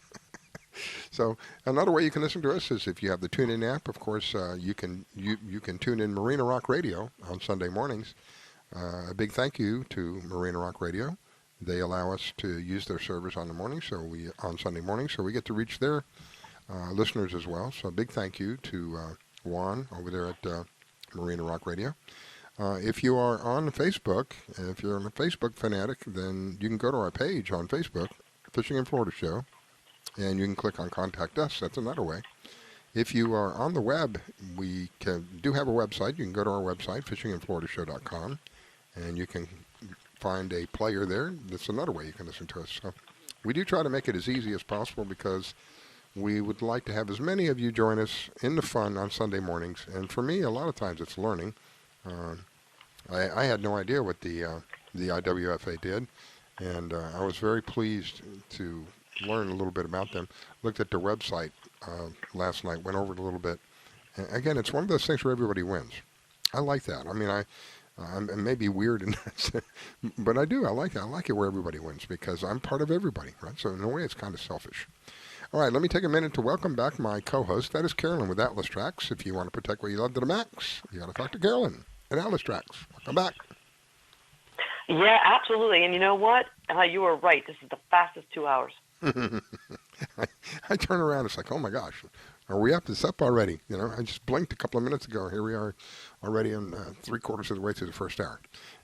So another way you can listen to us is if you have the TuneIn app. Of course, you can tune in Marina Rock Radio on Sunday mornings. A big thank you to Marina Rock Radio. They allow us to use their servers on Sunday morning, so we get to reach their listeners as well. So a big thank you to Juan over there at Marina Rock Radio. If you are on Facebook, if you're a Facebook fanatic, then you can go to our page on Facebook, Fishing in Florida Show, and you can click on Contact Us. That's another way. If you are on the web, we do have a website. You can go to our website, fishinginfloridashow.com, and you can find a player there. That's another way you can listen to us. So we do try to make it as easy as possible because we would like to have as many of you join us in the fun on Sunday mornings. And for me, a lot of times it's learning. I had no idea what the IWFA did, and I was very pleased to learn a little bit about them. Looked at their website last night, went over it a little bit. And again, it's one of those things where everybody wins. I like that. I mean, I'm maybe weird in that, but I do. I like it. I like it where everybody wins because I'm part of everybody, right? So in a way, it's kind of selfish. All right, let me take a minute to welcome back my co-host. That is Carolyn with Atlas Trax. If you want to protect what you love to the max, you got to talk to Carolyn at Atlas Trax. Welcome back. Yeah, absolutely. And you know what? You were right. This is the fastest 2 hours. I turn around. It's like, oh my gosh, are we up? It's up already. You know, I just blinked a couple of minutes ago. Here we are, already in 3/4 of the way through the first hour.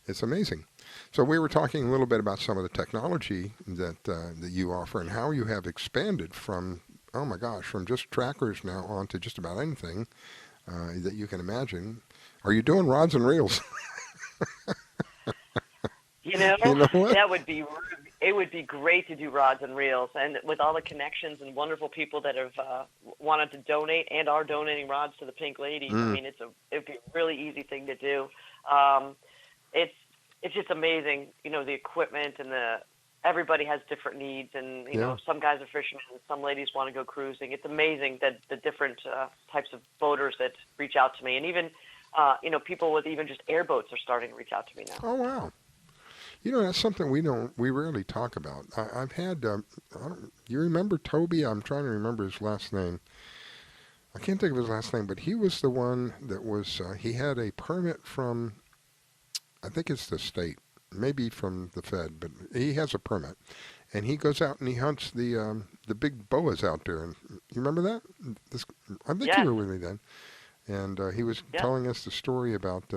It's amazing. So we were talking a little bit about some of the technology that you offer and how you have expanded from, oh my gosh, from just trackers now on to just about anything that you can imagine. Are you doing rods and reels? You know what? That would be, it would be great to do rods and reels, and with all the connections and wonderful people that have wanted to donate and are donating rods to the Pink Ladies. I mean, it'd be a really easy thing to do. It's just amazing, you know, the equipment and everybody has different needs, and you know, some guys are fishermen, some ladies want to go cruising. It's amazing that the different types of boaters that reach out to me, and even you know, people with even just airboats are starting to reach out to me now. Oh wow. You know, that's something we rarely talk about. I've had, you remember Toby? I'm trying to remember his last name. I can't think of his last name, but he was the one that was, he had a permit from, I think it's the state, maybe from the Fed, but he has a permit. And he goes out and he hunts the big boas out there. And you remember that? I think you were with me then. And he was telling us the story about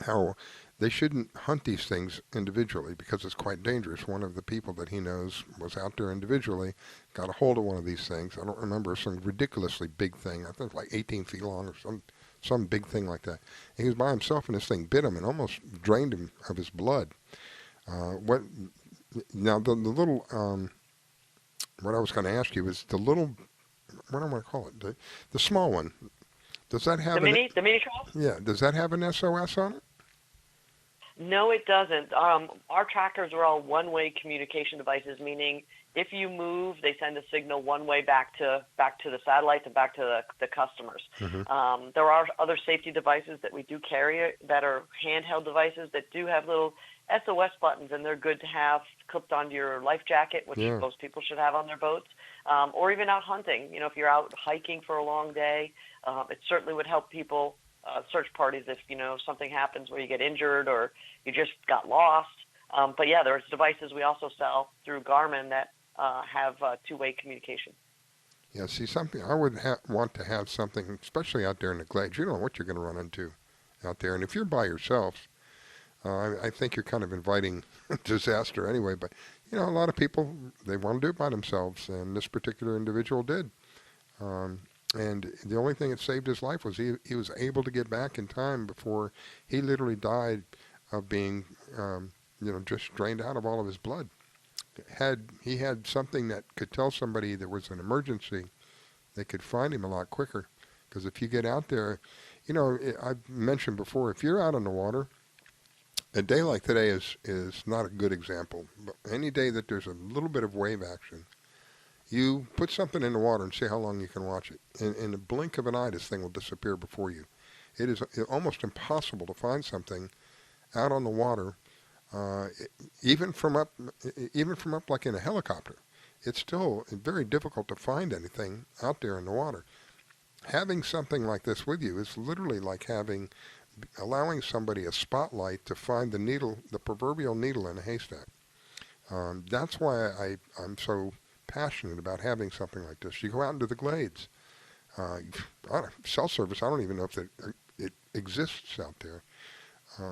how they shouldn't hunt these things individually because it's quite dangerous. One of the people that he knows was out there individually, got a hold of one of these things. I don't remember, some ridiculously big thing. I think like 18 feet long or some big thing like that. And he was by himself and this thing bit him and almost drained him of his blood. Now the little, what I was going to ask you is the little, what do I want to call it? The small one. Does that have the mini trout? Yeah. Does that have an SOS on it? No, it doesn't. Our trackers are all one-way communication devices, meaning if you move, they send a signal one way back to the satellite and back to the customers. Mm-hmm. There are other safety devices that we do carry that are handheld devices that do have little SOS buttons, and they're good to have clipped onto your life jacket, which most people should have on their boats, or even out hunting. You know, if you're out hiking for a long day, it certainly would help people. Search parties if, you know, something happens where you get injured or you just got lost. But yeah, there's devices we also sell through Garmin that have two-way communication. Yeah, see, something I would want to have something, especially out there in the glades. You don't know what you're going to run into out there. And if you're by yourself, I think you're kind of inviting disaster anyway. But, you know, a lot of people, they want to do it by themselves, and this particular individual did. And the only thing that saved his life was he was able to get back in time before he literally died of being, just drained out of all of his blood. He had something that could tell somebody there was an emergency, they could find him a lot quicker. Because if you get out there, you know, I've mentioned before, if you're out on the water, a day like today is not a good example. But any day that there's a little bit of wave action, you put something in the water and see how long you can watch it. In the blink of an eye, this thing will disappear before you. It is almost impossible to find something out on the water, even from up like in a helicopter. It's still very difficult to find anything out there in the water. Having something like this with you is literally like allowing somebody a spotlight to find the proverbial needle in a haystack. That's why I'm so passionate about having something like this. You go out into the glades. Cell service, I don't even know if it exists out there.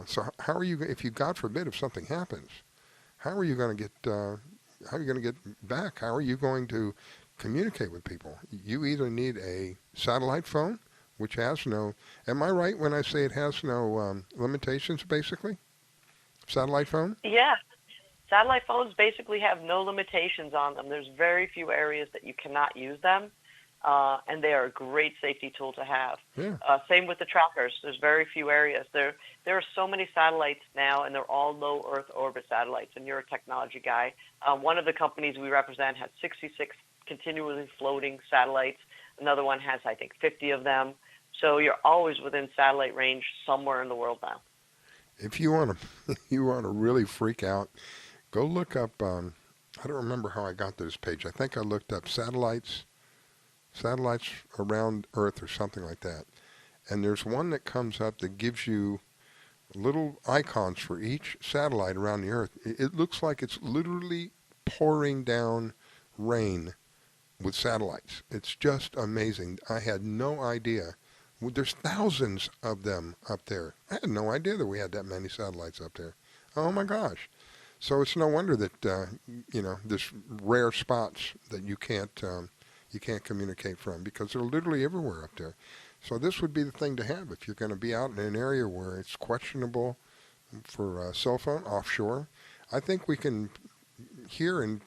So how are you, if you, God forbid, if something happens, how are you going to get back? How are you going to communicate with people? You either need a satellite phone, which has no, am I right when I say it has no limitations, basically? Satellite phone? Yeah. Satellite phones basically have no limitations on them. There's very few areas that you cannot use them. and they are a great safety tool to have. Yeah. Same with the trackers. There's very few areas. There are so many satellites now, and they're all low Earth orbit satellites, and you're a technology guy. One of the companies we represent has 66 continually floating satellites. Another one has, I think, 50 of them. So you're always within satellite range somewhere in the world now. If you want to really freak out, go look up. I don't remember how I got to this page. I think I looked up satellites around Earth or something like that. And there's one that comes up that gives you little icons for each satellite around the Earth. It looks like it's literally pouring down rain with satellites. It's just amazing. I had no idea. There's thousands of them up there. I had no idea that we had that many satellites up there. Oh my gosh. So it's no wonder that, there's rare spots that you can't communicate from, because they're literally everywhere up there. So this would be the thing to have if you're going to be out in an area where it's questionable for a cell phone offshore. I think we can, here in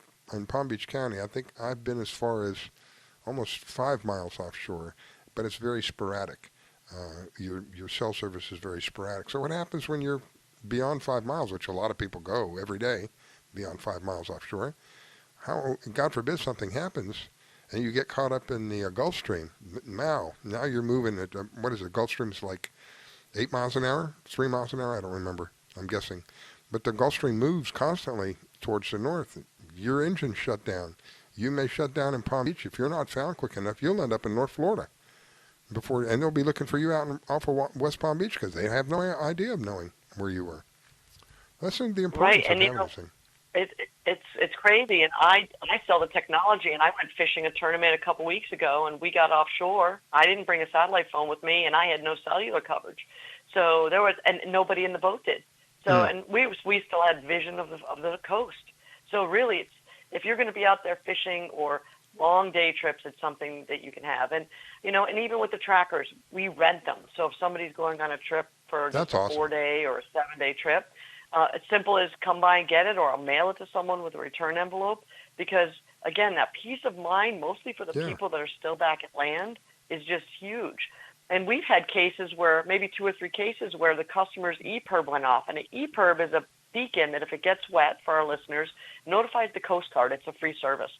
Palm Beach County, I think I've been as far as almost 5 miles offshore, but it's very sporadic. Your cell service is very sporadic. So what happens when you're beyond 5 miles, which a lot of people go every day, beyond 5 miles offshore? How, God forbid something happens, and you get caught up in the Gulf Stream. Now you're moving at, what is it, Gulf Stream's like 8 miles an hour, 3 miles an hour, I don't remember, I'm guessing. But the Gulf Stream moves constantly towards the north. Your engine's shut down. You may shut down in Palm Beach. If you're not found quick enough, you'll end up in North Florida. And they'll be looking for you out off of West Palm Beach because they have no idea of knowing where you were. That's the importance right, of and having this thing. It's crazy, and I sell the technology, and I went fishing a tournament a couple weeks ago, and we got offshore. I didn't bring a satellite phone with me, and I had no cellular coverage, so there was, and nobody in the boat did. So, and we still had vision of the coast. So really, if you're going to be out there fishing or long day trips, it's something that you can have, and and even with the trackers, we rent them. So if somebody's going on a trip for just a 4-day or a 7-day trip. It's simple as come by and get it, or I'll mail it to someone with a return envelope, because, again, that peace of mind, mostly for the people that are still back at land, is just huge. And we've had cases where, maybe 2 or 3 cases, where the customer's EPIRB went off. And an EPIRB is a beacon that, if it gets wet, for our listeners, notifies the Coast Guard. It's a free service.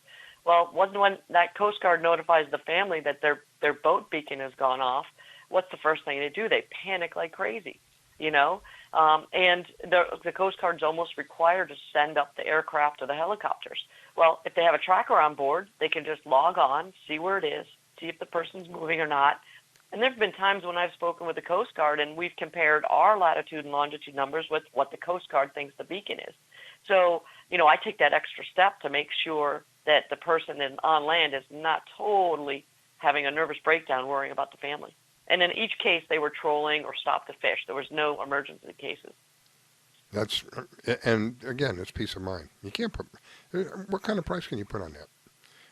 Well, when that Coast Guard notifies the family that their boat beacon has gone off, what's the first thing they do? They panic like crazy, and the Coast Guard's almost required to send up the aircraft or the helicopters. Well, if they have a tracker on board, they can just log on, see where it is, see if the person's moving or not. And there have been times when I've spoken with the Coast Guard, and we've compared our latitude and longitude numbers with what the Coast Guard thinks the beacon is. So, I take that extra step to make sure that the person on land is not totally having a nervous breakdown worrying about the family. And in each case, they were trolling or stopped to fish. There was no emergency cases. And again, it's peace of mind. You can't put, what kind of price can you put on that?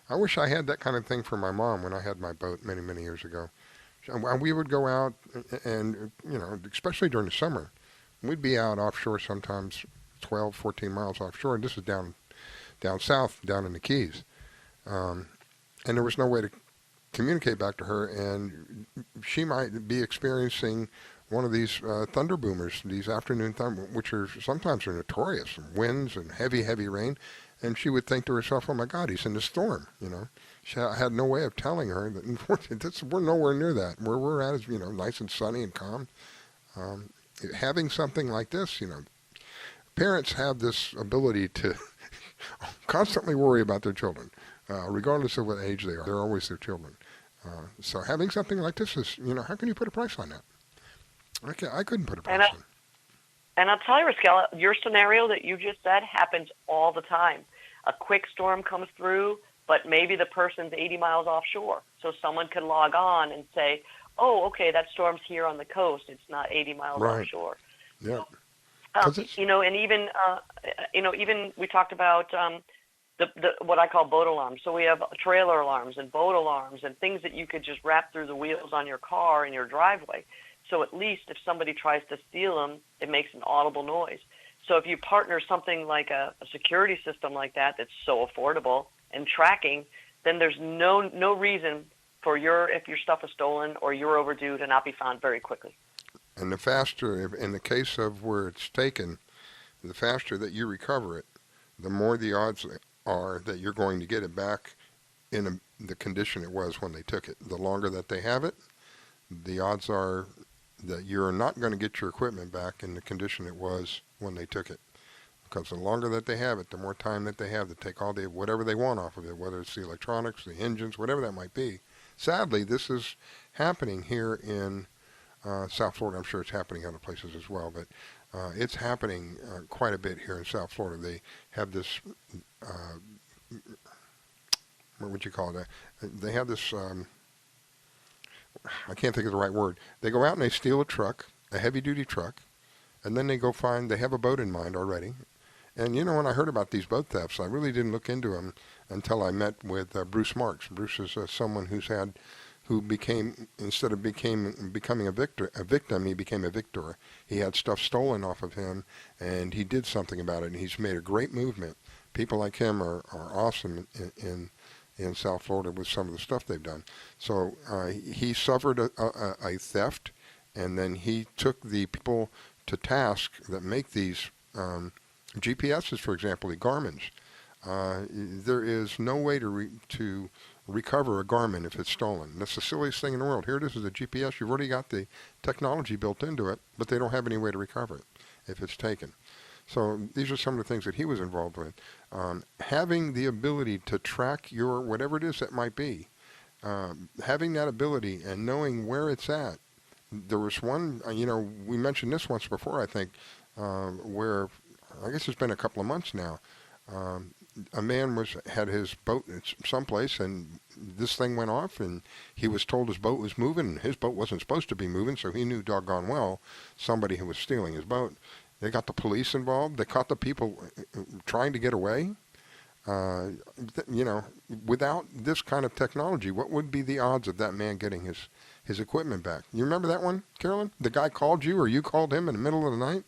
I wish I had that kind of thing for my mom when I had my boat many, many years ago. We would go out and, especially during the summer, we'd be out offshore sometimes 12, 14 miles offshore. And this is down south, down in the Keys. And there was no way to communicate back to her, and she might be experiencing one of these thunder boomers, these afternoon thunder, which sometimes are notorious, winds and heavy, heavy rain, and she would think to herself, "Oh my God, he's in the storm." She had no way of telling her that we're nowhere near that. Where we're at is nice and sunny and calm. Having something like this, parents have this ability to constantly worry about their children. Regardless of what age they are, they're always their children. So having something like this is, how can you put a price on that? I couldn't put a price on it. And I'll tell you, Rascal, your scenario that you just said happens all the time. A quick storm comes through, but maybe the person's 80 miles offshore. So someone can log on and say, oh, okay, that storm's here on the coast. It's not 80 miles offshore. Yeah. And even we talked about the what I call boat alarms. So we have trailer alarms and boat alarms and things that you could just wrap through the wheels on your car in your driveway. So at least if somebody tries to steal them, it makes an audible noise. So if you partner something like a security system like that that's so affordable and tracking, then there's no reason if your stuff is stolen or you're overdue, to not be found very quickly. And the faster, in the case of where it's taken, the faster that you recover it, the more the odds are that you're going to get it back in the condition it was when they took it. The longer that they have it, the odds are that you're not going to get your equipment back in the condition it was when they took it. Because the longer that they have it, the more time that they have to take all the whatever they want off of it, whether it's the electronics, the engines, whatever that might be. Sadly, this is happening here in South Florida. I'm sure it's happening other places as well, but it's happening quite a bit here in South Florida. They have this, what would you call it? They have this, I can't think of the right word. They go out and they steal a truck, a heavy-duty truck, and then they go they have a boat in mind already. And, you know, when I heard about these boat thefts, I really didn't look into them until I met with Bruce Marks. Bruce is someone who became, instead of becoming a victim, he became a victor. He had stuff stolen off of him, and he did something about it, and he's made a great movement. People like him are awesome in South Florida with some of the stuff they've done. So he suffered a theft, and then he took the people to task that make these GPSs, for example, the Garmin's. There is no way to recover a Garmin if it's stolen. That's the silliest thing in the world. Here it is as a GPS. You've already got the technology built into it, but they don't have any way to recover it if it's taken. So these are some of the things that he was involved with. Having the ability to track your whatever it is that might be, having that ability and knowing where it's at. There was one, we mentioned this once before, I think, where I guess it's been a couple of months now. A man had his boat someplace, and this thing went off, and he was told his boat was moving, and his boat wasn't supposed to be moving, so he knew doggone well somebody who was stealing his boat. They got the police involved. They caught the people trying to get away. Without this kind of technology, what would be the odds of that man getting his equipment back? You remember that one, Carolyn? The guy called you, or you called him in the middle of the night?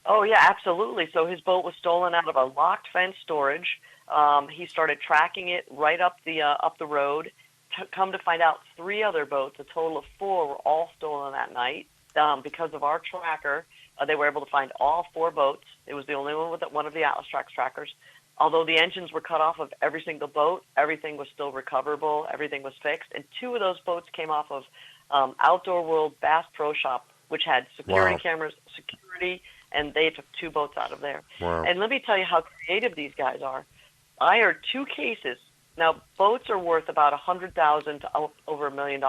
Oh, yeah, absolutely. So his boat was stolen out of a locked fence storage. He started tracking it right up the road. Come to find out, 3 other boats, a total of 4, were all stolen that night. Because of our tracker, they were able to find all 4 boats. It was the only one with one of the Atlas Trax trackers. Although the engines were cut off of every single boat, everything was still recoverable. Everything was fixed. And 2 of those boats came off of Outdoor World Bass Pro Shop, which had security cameras, and they took 2 boats out of there. Wow. And let me tell you how creative these guys are. I heard 2 cases. Now, boats are worth about $100,000 to over $1 million.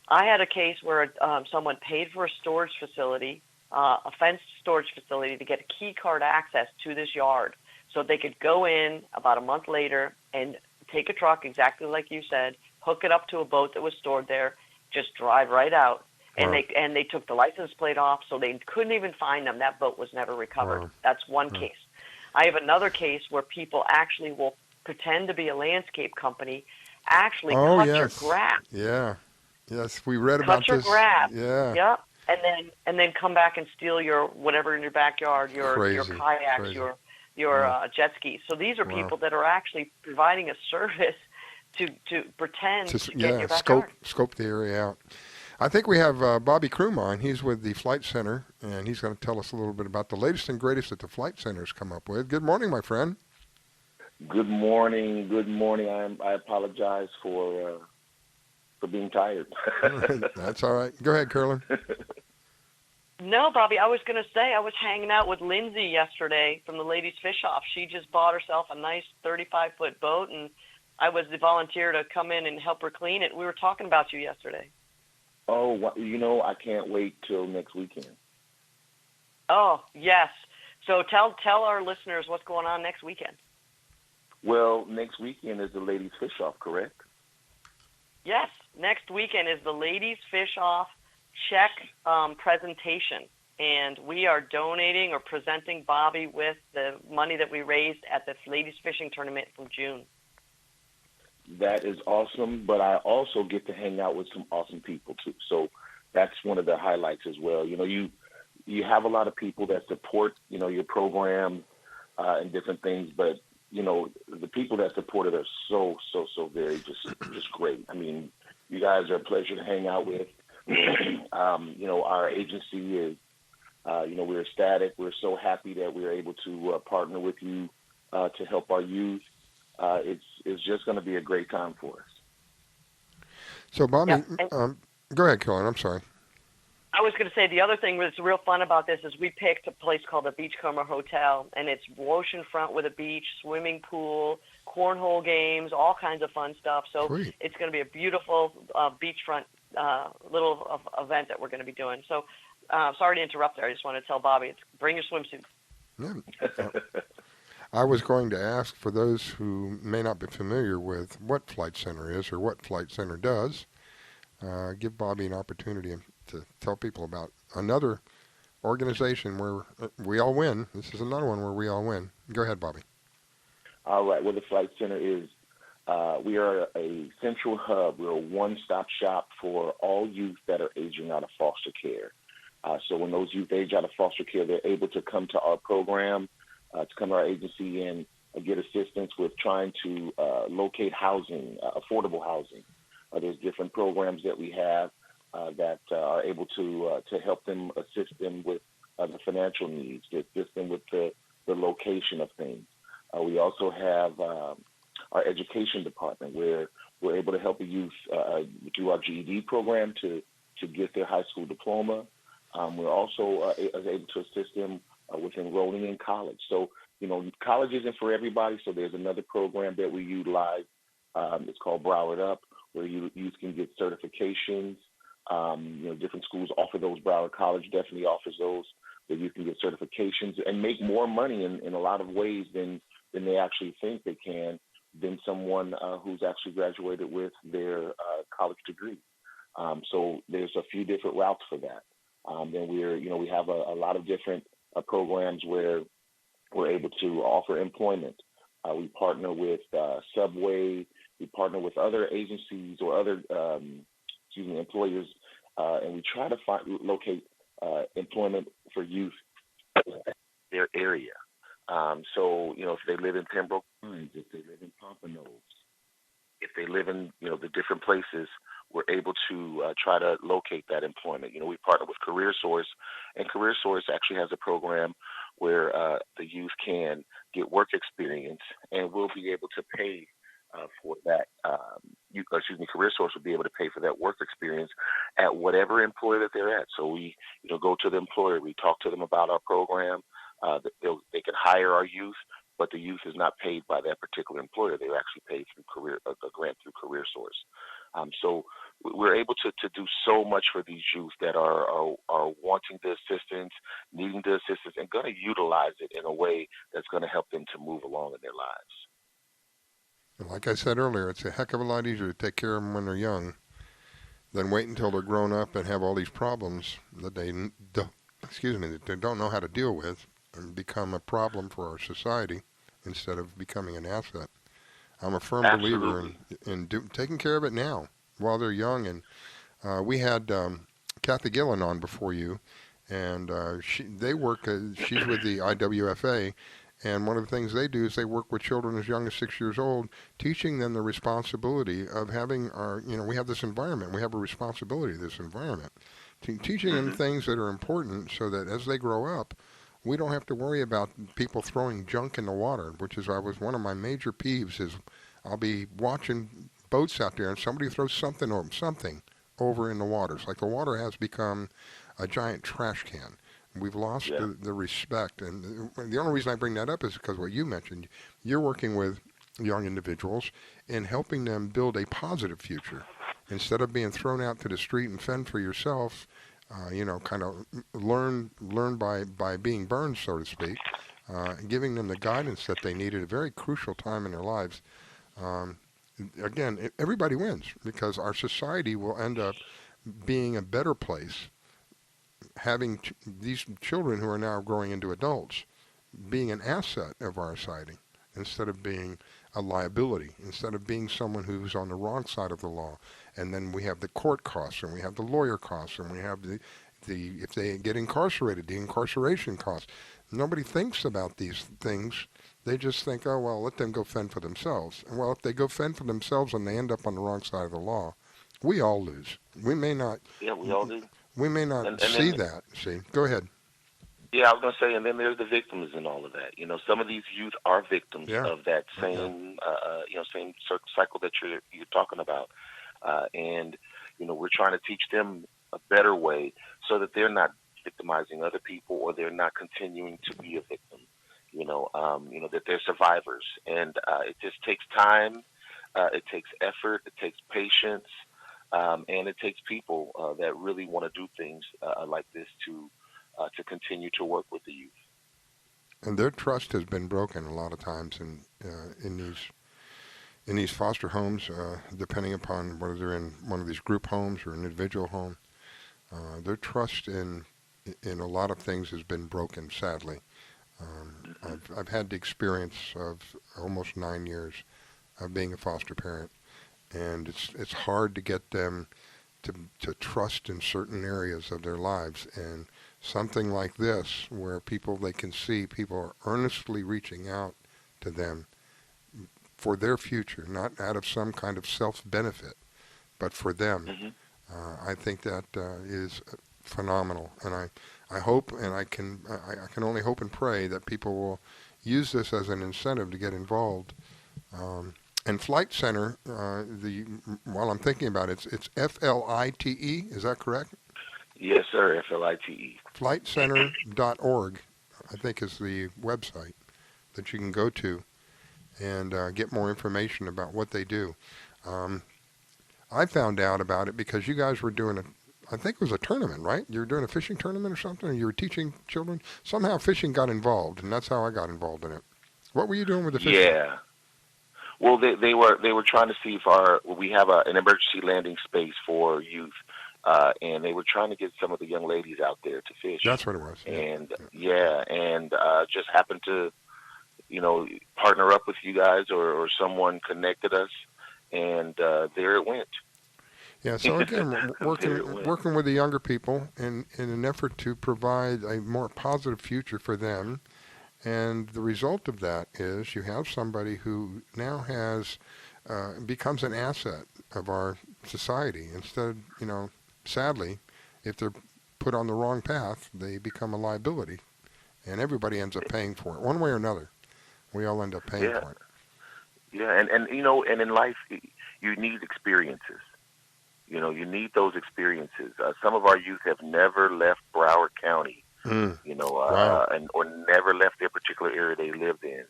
I had a case where someone paid for a storage facility, a fenced storage facility, to get a key card access to this yard so they could go in about a month later and take a truck, exactly like you said, hook it up to a boat that was stored there, just drive right out. And they took the license plate off, so they couldn't even find them. That boat was never recovered. Wow. That's one case. I have another case where people actually will pretend to be a landscape company, actually cut your grass. Yeah. Yes, we read about this. Cut your grass. Yeah. Yep. And then come back and steal your whatever in your backyard, your kayaks, your jet skis. So these are people that are actually providing a service to pretend to get in your backyard. Scope the area out. I think we have Bobby Crume on. He's with the Flite Center, and he's going to tell us a little bit about the latest and greatest that the Flite Center has come up with. Good morning, my friend. Good morning. Good morning. I apologize for being tired. That's all right. Go ahead, Carolyn. No, Bobby, I was going to say I was hanging out with Lindsay yesterday from the Ladies Fish Off. She just bought herself a nice 35-foot boat, and I was the volunteer to come in and help her clean it. We were talking about you yesterday. Oh, I can't wait till next weekend. Oh, yes. So tell our listeners what's going on next weekend. Well, next weekend is the Ladies Fish Off, correct? Yes. Next weekend is the Ladies Fish Off check presentation, and we are donating or presenting Bobby with the money that we raised at the Ladies Fishing Tournament from June. That is awesome, but I also get to hang out with some awesome people too. So that's one of the highlights as well. You have a lot of people that support, your program and different things, but the people that supported us so very just great. I mean, you guys are a pleasure to hang out with. Our agency is, we're ecstatic. We're so happy that we're able to partner with you to help our youth. It's just going to be a great time for us. So, Bobby, go ahead, Carolyn. I'm sorry. I was going to say the other thing that's real fun about this is we picked a place called the Beachcomber Hotel, and it's oceanfront with a beach, swimming pool, cornhole games, all kinds of fun stuff. So Sweet. It's going to be a beautiful beachfront little event that we're going to be doing. So sorry to interrupt there. I just want to tell Bobby, bring your swimsuit. Yeah. I was going to ask, for those who may not be familiar with what Flite Center is or what Flite Center does, give Bobby an opportunity to tell people about another organization where we all win. This is another one where we all win. Go ahead, Bobby. All right. Well, the Flite Center is, we are a central hub. We're a one-stop shop for all youth that are aging out of foster care. So when those youth age out of foster care, they're able to come to our program, to come to our agency and get assistance with trying to locate housing, affordable housing. There's different programs that we have that are able to help them, assist them with the financial needs, to assist them with the location of things. We also have our education department, where we're able to help the youth through our GED program to get their high school diploma. We're also able to assist them with enrolling in college. So, college isn't for everybody, so there's another program that we utilize. It's called Broward Up, where youth can get certifications. Different schools offer those. Broward College definitely offers those, that you can get certifications and make more money in a lot of ways than they actually think they can, than someone who's actually graduated with their college degree. So there's a few different routes for that. Then we have a lot of different programs where we're able to offer employment. We partner with Subway. We partner with other agencies or other employers, and we try to locate employment for youth in their area. So, if they live in Pembroke Pines, if they live in Pompanoes, if they live in, the different places, we're able to try to locate that employment. We partner with Career Source, and Career Source actually has a program where the youth can get work experience, and we'll be able to pay for that. Career Source will be able to pay for that work experience at whatever employer that they're at. So we, go to the employer, we talk to them about our program. They can hire our youth, but the youth is not paid by that particular employer. They're actually paid through a grant through Career Source. So we're able to do so much for these youth that are wanting the assistance, needing the assistance, and going to utilize it in a way that's going to help them to move along in their lives. And like I said earlier, it's a heck of a lot easier to take care of them when they're young than wait until they're grown up and have all these problems that they don't know how to deal with and become a problem for our society instead of becoming an asset. I'm a firm believer in taking care of it now while they're young. And we had Kathy Gillen on before you, and she's with the IWFA, and one of the things they do is they work with children as young as 6 years old, teaching them the responsibility of having we have this environment. We have a responsibility to this environment. Teaching them things that are important so that as they grow up, we don't have to worry about people throwing junk in the water, which is one of my major peeves is I'll be watching boats out there and somebody throws something over in the water. It's like the water has become a giant trash can. We've lost the respect. And the only reason I bring that up is because what you mentioned. You're working with young individuals and helping them build a positive future. Instead of being thrown out to the street and fend for yourself, kind of learn by being burned, so to speak, giving them the guidance that they need at a very crucial time in their lives. Again, everybody wins because our society will end up being a better place, having these children who are now growing into adults being an asset of our society instead of being a liability, instead of being someone who's on the wrong side of the law. And then we have the court costs, and we have the lawyer costs, and we have the if they get incarcerated, the incarceration costs. Nobody thinks about these things They just think, oh, well, let them go fend for themselves. And, well, if they go fend for themselves and they end up on the wrong side of the law, we all lose. We may not. Yeah, we all do. We may not And see then, that. See, go ahead. Yeah, I was going to say, and then there's the victims in all of that. Some of these youth are victims Yeah. of that same, same cycle that you're talking about. And we're trying to teach them a better way so that they're not victimizing other people or they're not continuing to be a victim. That they're survivors, and it just takes time, it takes effort, it takes patience, and it takes people that really want to do things like this to continue to work with the youth. And their trust has been broken a lot of times in these foster homes, depending upon whether they're in one of these group homes or an individual home. Their trust in a lot of things has been broken, sadly. I've had the experience of almost 9 years of being a foster parent, and it's hard to get them to trust in certain areas of their lives. And something like this, where they can see people are earnestly reaching out to them for their future, not out of some kind of self-benefit, but for them. Mm-hmm. I think that is phenomenal, and I hope, and I can only hope and pray that people will use this as an incentive to get involved. And Flite Center, while I'm thinking about it, it's Flite, is that correct? Yes, sir, Flite. FliteCenter.org, I think, is the website that you can go to and get more information about what they do. I found out about it because you guys were doing I think it was a tournament, right? You were doing a fishing tournament or something, or you were teaching children? Somehow fishing got involved, and that's how I got involved in it. What were you doing with the fishing? Yeah. Well, they were trying to see if we have an emergency landing space for youth, and they were trying to get some of the young ladies out there to fish. That's what it was. And just happened to, partner up with you guys, or someone connected us, and there it went. Yeah, so again, working with the younger people in an effort to provide a more positive future for them. And the result of that is you have somebody who now becomes an asset of our society. Instead, sadly, if they're put on the wrong path, they become a liability. And everybody ends up paying for it, one way or another. We all end up paying for it. Yeah, and in life, you need experiences. You need those experiences. Some of our youth have never left Broward County, Wow. or never left their particular area they lived in.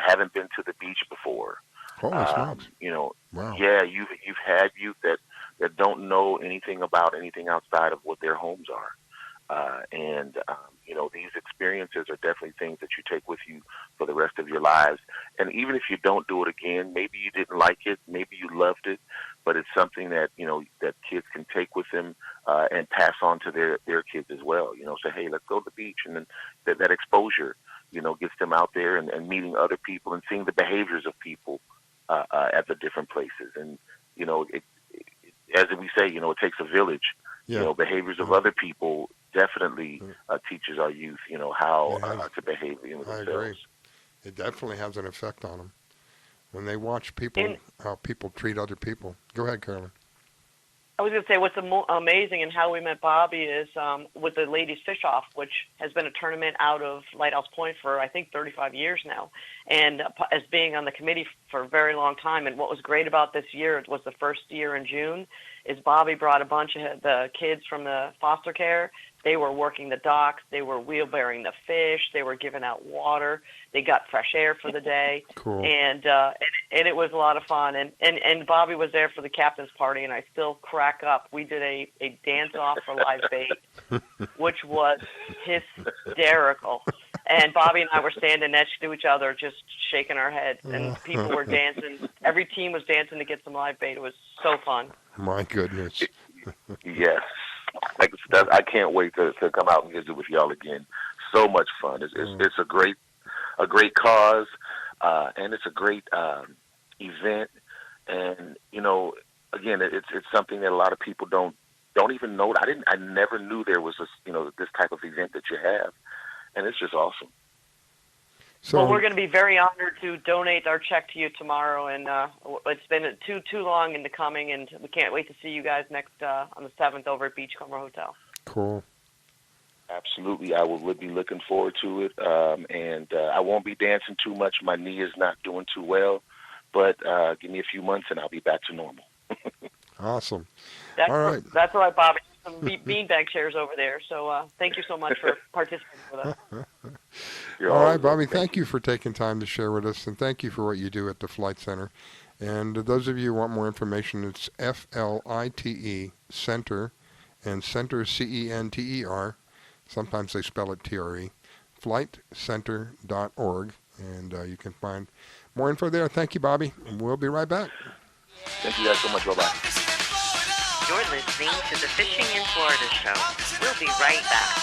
Haven't been to the beach before. Holy smokes! Wow. Yeah, you've had youth that don't know anything about anything outside of what their homes are, and these experiences are definitely things that you take with you for the rest of your lives. And even if you don't do it again, maybe you didn't like it, maybe you loved it, but it's something that that kids can take with them and pass on to their kids as well. Say, hey, let's go to the beach, and then that exposure, gets them out there and meeting other people and seeing the behaviors of people at the different places. And as we say, it takes a village. Yeah. Behaviors of other people definitely teaches our youth, how to behave themselves. I agree. It definitely has an effect on them when they watch how people treat other people. Go ahead, Carolyn. I was going to say what's amazing and how we met Bobby is with the Ladies Fish Off, which has been a tournament out of Lighthouse Point for, I think, 35 years now, and as being on the committee for a very long time. And what was great about this year, it was the first year in June, is Bobby brought a bunch of the kids from the foster care. They were working the docks. They were wheelbarrowing the fish. They were giving out water. They got fresh air for the day. Cool. And it was a lot of fun. And Bobby was there for the captain's party, and I still crack up. We did a dance-off for live bait, which was hysterical. And Bobby and I were standing next to each other just shaking our heads, and people were dancing. Every team was dancing to get some live bait. It was so fun. My goodness. Yes. I can't wait to come out and visit with y'all again. So much fun. It's a great cause, and it's a great event. And again, it's something that a lot of people don't even know. I never knew there was this type of event that you have, and it's just awesome. So, well, we're going to be very honored to donate our check to you tomorrow, and it's been too long in the coming, and we can't wait to see you guys next on the 7th over at Beachcomber Hotel. Cool. Absolutely. I will be looking forward to it. And I won't be dancing too much. My knee is not doing too well. But give me a few months and I'll be back to normal. Awesome. All right. That's all right, Bobby. Some beanbag chairs over there. So thank you so much for participating with us. All right, Bobby, thank you for taking time to share with us, and thank you for what you do at the Flite Center. And those of you who want more information, it's FLITE Center, and Center CENTER. Sometimes they spell it TRE. FliteCenter.org, and you can find more info there. Thank you, Bobby. We'll be right back. Thank you guys so much. Bye-bye. You're listening to the Fishing in Florida show. We'll be right back.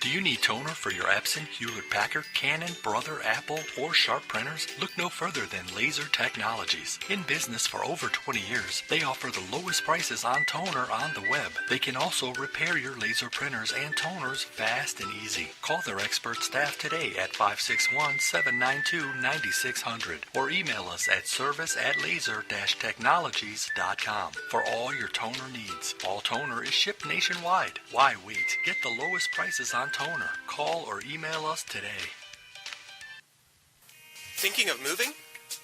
Do you need toner for your Epson, Hewlett-Packard, Canon, Brother, Apple, or Sharp printers? Look no further than Laser Technologies. In business for over 20 years, they offer the lowest prices on toner on the web. They can also repair your laser printers and toners fast and easy. Call their expert staff today at 561-792-9600 or email us at service@laser-technologies.com for all your toner needs. All toner is shipped nationwide. Why wait? Get the lowest prices on toner. Call or email us today. Thinking of moving?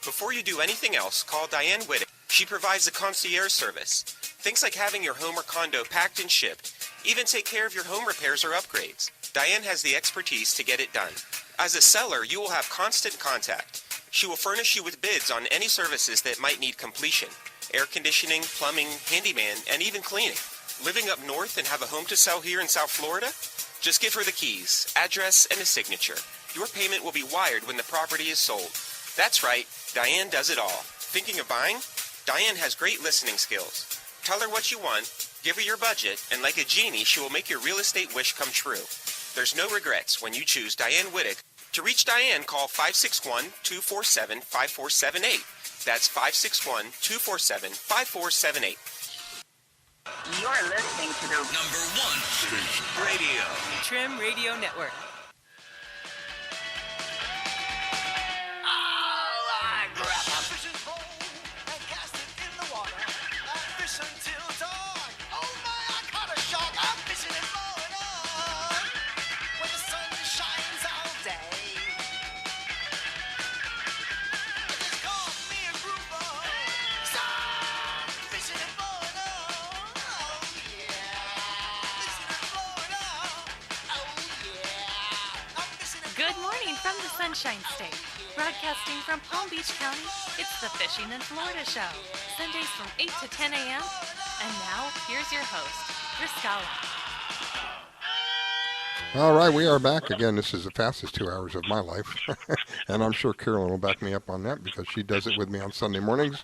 Before you do anything else, call Diane Whittick. She provides a concierge service. Things like having your home or condo packed and shipped. Even take care of your home repairs or upgrades. Diane has the expertise to get it done. As a seller, you will have constant contact. She will furnish you with bids on any services that might need completion. Air conditioning, plumbing, handyman, and even cleaning. Living up north and have a home to sell here in South Florida? Just give her the keys, address, and a signature. Your payment will be wired when the property is sold. That's right, Diane does it all. Thinking of buying? Diane has great listening skills. Tell her what you want, give her your budget, and like a genie, she will make your real estate wish come true. There's no regrets when you choose Diane Whittick. To reach Diane, call 561-247-5478. That's 561-247-5478. You're listening to the number one fish radio. Trim Radio Network. I grab my fishing pole and cast it in the water. I fish until dawn. Oh my, I caught a shark. I'm fishing and blowing on when the sun shines all day. It caught me a grouper. So I'm fishing and blowing on. Oh yeah, fishing and blowing on. Oh yeah, I'm fishing and Good morning from the Sunshine State. Broadcasting from Palm Beach County, it's the Fishing in Florida show. Sundays from 8 to 10 a.m. And now, here's your host, Riscala. All right, we are back again. This is the fastest 2 hours of my life. And I'm sure Carolyn will back me up on that because she does it with me on Sunday mornings.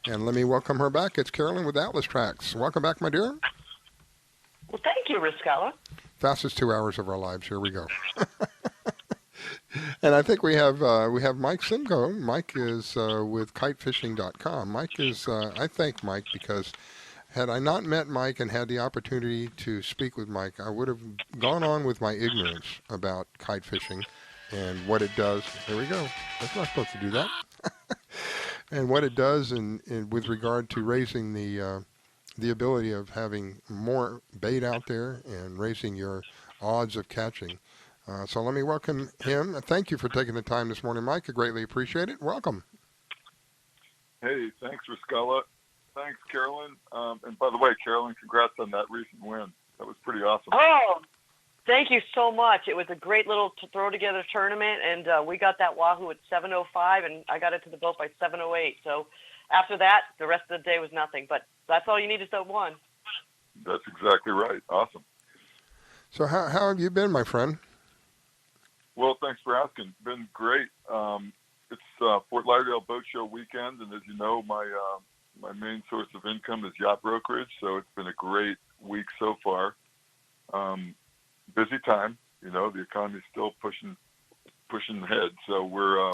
And let me welcome her back. It's Carolyn with Atlas Trax. Welcome back, my dear. Well, thank you, Riscala. Fastest 2 hours of our lives. Here we go. And I think we have Mike Simcoe. Mike is with kitefishing.com. Mike is, I thank Mike because had I not met Mike and had the opportunity to speak with Mike, I would have gone on with my ignorance about kite fishing and what it does. There we go. That's not supposed to do that. And what it does in with regard to raising the ability of having more bait out there and raising your odds of catching. So let me welcome him. Thank you for taking the time this morning, Mike. I greatly appreciate it. Welcome. Hey, thanks, Riscala. Thanks, Carolyn. And by the way, Carolyn, congrats on that recent win. That was pretty awesome. Oh, thank you so much. It was a great little throw-together tournament, and we got that wahoo at 7:05, and I got it to the boat by 7:08. So after that, the rest of the day was nothing. But that's all you need is that one. That's exactly right. Awesome. So how have you been, my friend? Well, thanks for asking. Been great. It's Fort Lauderdale Boat Show weekend, and as you know, my main source of income is yacht brokerage, so it's been a great week so far. Busy time, you know, the economy's still pushing ahead, so we're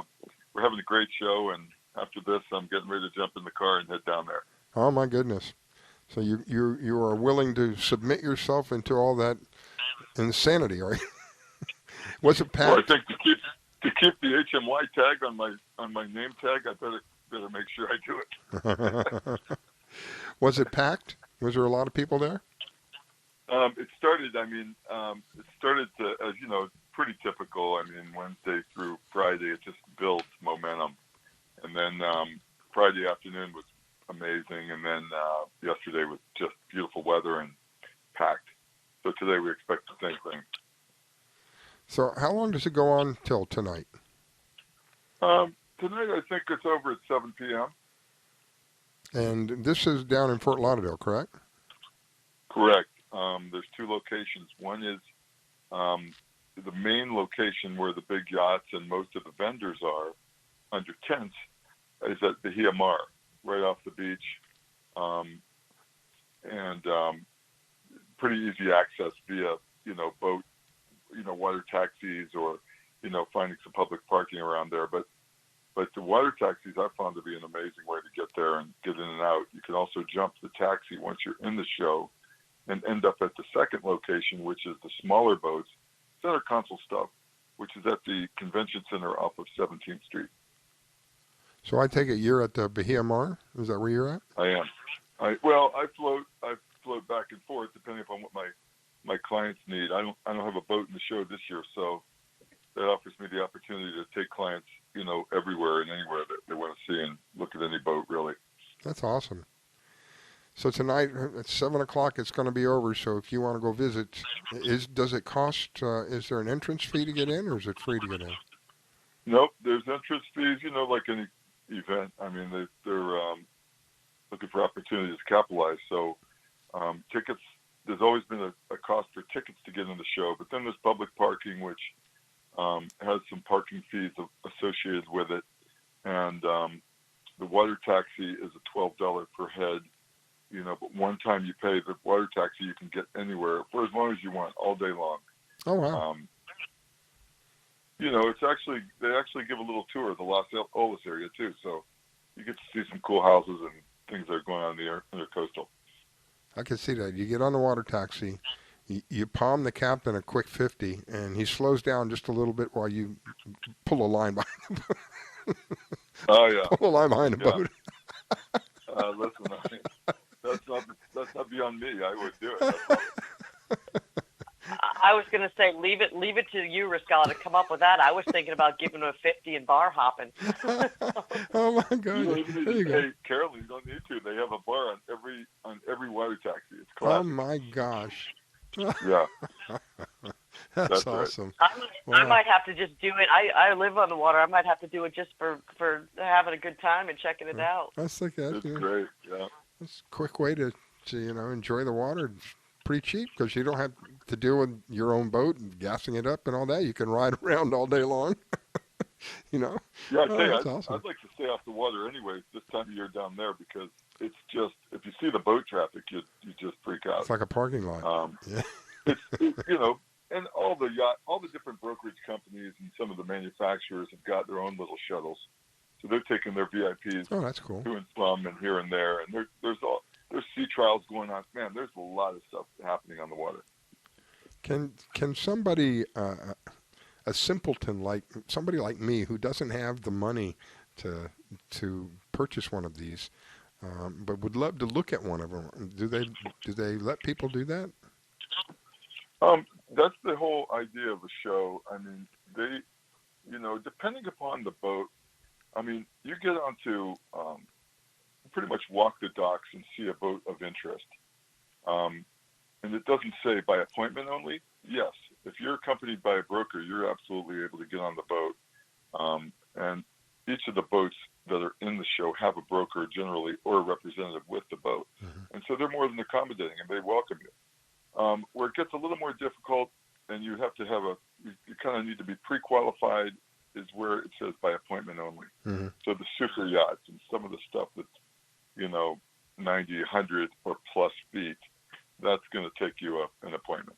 having a great show, and after this, I'm getting ready to jump in the car and head down there. Oh my goodness! So you are willing to submit yourself into all that insanity, right? Was it Well, I packed? think to keep the HMY tag on my name tag, I better make sure I do it. Was it packed? Was there a lot of people there? It started. It started to, as you know, pretty typical. I mean, Wednesday through Friday, it just builds momentum, and then Friday afternoon was amazing, and then yesterday was just beautiful weather and packed. So today we expect the same thing. So how long does it go on till tonight? Tonight I think it's over at 7 p.m. And this is down in Fort Lauderdale, correct? Correct. There's two locations. One is the main location where the big yachts and most of the vendors are under tents is at Bahia Mar, right off the beach, and pretty easy access via boat, water taxis, or finding some public parking around there. But the water taxis I found to be an amazing way to get there and get in and out. You can also jump the taxi once you're in the show and end up at the second location, which is the smaller boats, center console stuff, which is at the convention center off of 17th Street. So I take it you're at the Bahia Mar? Is that where you're at? I am. I float back and forth depending upon what my clients need. I don't have a boat in the show this year, so that offers me the opportunity to take clients, everywhere and anywhere that they want to see and look at any boat, really. That's awesome. So tonight at 7 o'clock, it's going to be over. So if you want to go visit, does it cost? Is there an entrance fee to get in, or is it free to get in? Nope, there's entrance fees. Like any event. I mean, they're looking for opportunities to capitalize. So tickets. There's always been a cost for tickets to get in the show, but then there's public parking, which has some parking fees associated with it, and the water taxi is a $12 per head. But one time you pay the water taxi, you can get anywhere for as long as you want, all day long. Oh wow! It's actually they give a little tour of the Los Olas area too, so you get to see some cool houses and things that are going on in the intercoastal. I can see that. You get on the water taxi, you palm the captain a quick 50, and he slows down just a little bit while you pull a line behind the boat. Oh yeah, pull a line behind the boat. Listen, that's not beyond me. I would do it. I was going to say, leave it to you, Riscala, to come up with that. I was thinking about giving him a 50 and bar hopping. Oh my God! There you go. Hey, Carolyn, you don't need to. They have a bar on every water taxi. It's classic. Oh my gosh! Yeah, that's awesome. I might have to just do it. I live on the water. I might have to do it just for having a good time and checking it out. That's like that. It's great. Yeah, it's a quick way to enjoy the water. It's pretty cheap because you don't have to deal with your own boat and gassing it up and all that. You can ride around all day long. Yeah, I tell you, awesome. I'd like to stay off the water anyways this time of year down there, because it's just, if you see the boat traffic, you just freak out. It's like a parking lot. Yeah. It's and all the different brokerage companies and some of the manufacturers have got their own little shuttles, so they're taking their VIPs. Oh, that's cool. To and from and here and there, and there's sea trials going on. Man, there's a lot of stuff happening on the water. Can somebody, a simpleton like somebody like me who doesn't have the money to purchase one of these, but would love to look at one of them, do they let people do that? That's the whole idea of a show. I mean, they, depending upon the boat, I mean, you get onto pretty much walk the docks and see a boat of interest. And it doesn't say by appointment only. Yes, if you're accompanied by a broker, you're absolutely able to get on the boat. And each of the boats that are in the show have a broker generally or a representative with the boat. Mm-hmm. And so they're more than accommodating and they welcome you. Where it gets a little more difficult and you have to have you kind of need to be pre-qualified is where it says by appointment only. Mm-hmm. So the super yachts and some of the stuff that's, 90, 100 or plus feet, that's going to take you an appointment.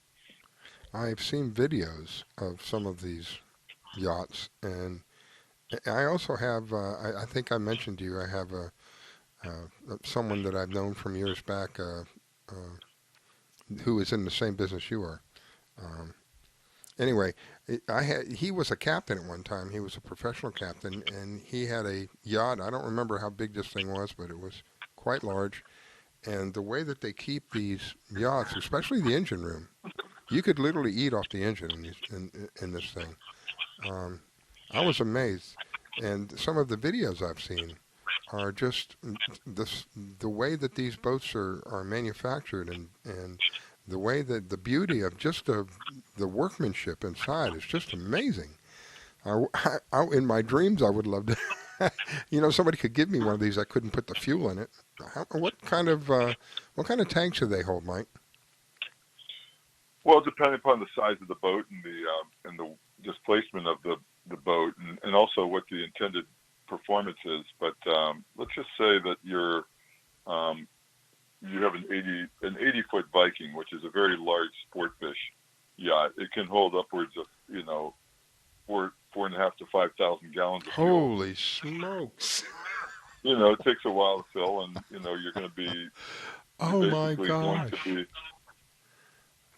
I've seen videos of some of these yachts, and I also have, I think I mentioned to you, I have someone that I've known from years back, who is in the same business you are. Anyway, he was a captain at one time. He was a professional captain, and he had a yacht. I don't remember how big this thing was, but it was quite large. And the way that they keep these yachts, especially the engine room, you could literally eat off the engine in this thing. I was amazed. And some of the videos I've seen are just the way that these boats are manufactured, and the way that the beauty of just the workmanship inside is just amazing. In my dreams, I would love to. Somebody could give me one of these. I couldn't put the fuel in it. What kind of tanks do they hold, Mike? Well, depending upon the size of the boat and the displacement of the boat, and also what the intended performance is. But let's just say that you have an 80-foot Viking, which is a very large sport fish yacht. It can hold upwards of 4.5 to 5,000 gallons of fuel. Holy smokes! It takes a while to fill, and you're going to be. Oh my gosh!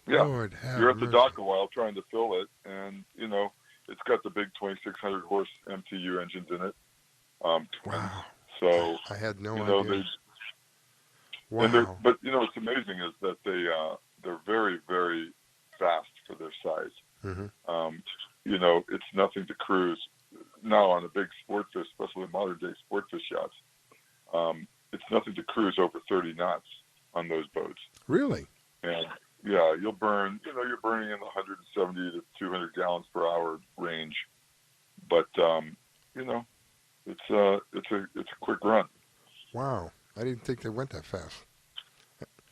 Lord you're at the dock a while trying to fill it, and it's got the big 2,600 horse MTU engines in it. Wow! So I had no idea. Wow! But what's amazing is that they're very, very fast for their size. Mm-hmm. It's nothing to cruise now on a big sport fish, especially modern day sport fish yachts. It's nothing to cruise over 30 knots on those boats. Really? And yeah, you'll burn. You're burning in the 170 to 200 gallons per hour range, but it's a quick run. Wow! I didn't think they went that fast.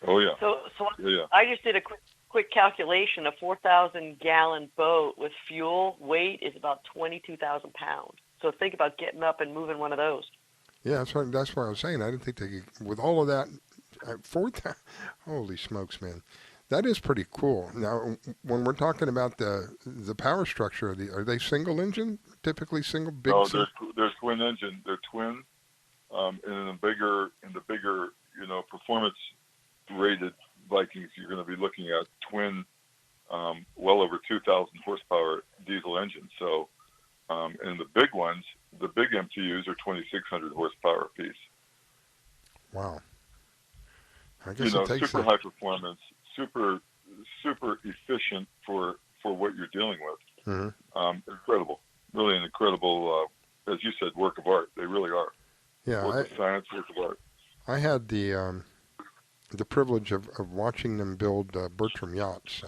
Oh yeah. So yeah. I just did a quick calculation. A 4,000-gallon boat with fuel weight is about 22,000 pounds. So think about getting up and moving one of those. Yeah, that's what I was saying. I didn't think they could, with all of that, 4,000. Holy smokes, man! That is pretty cool. Now, when we're talking about the power structure, are they single engine? Typically single, big. No, they're twin engine. They're twin, and in the bigger performance rated Vikings, you're going to be looking at twin, well over 2,000 horsepower diesel engines. So, and the big ones, the big MTUs are 2,600 horsepower apiece. Wow. I guess it takes super high performance, super efficient for what you're dealing with. Mm-hmm. Incredible, really an incredible, as you said, work of art. They really are. Yeah, work of science, work of art. I had the privilege of watching them build Bertram yachts.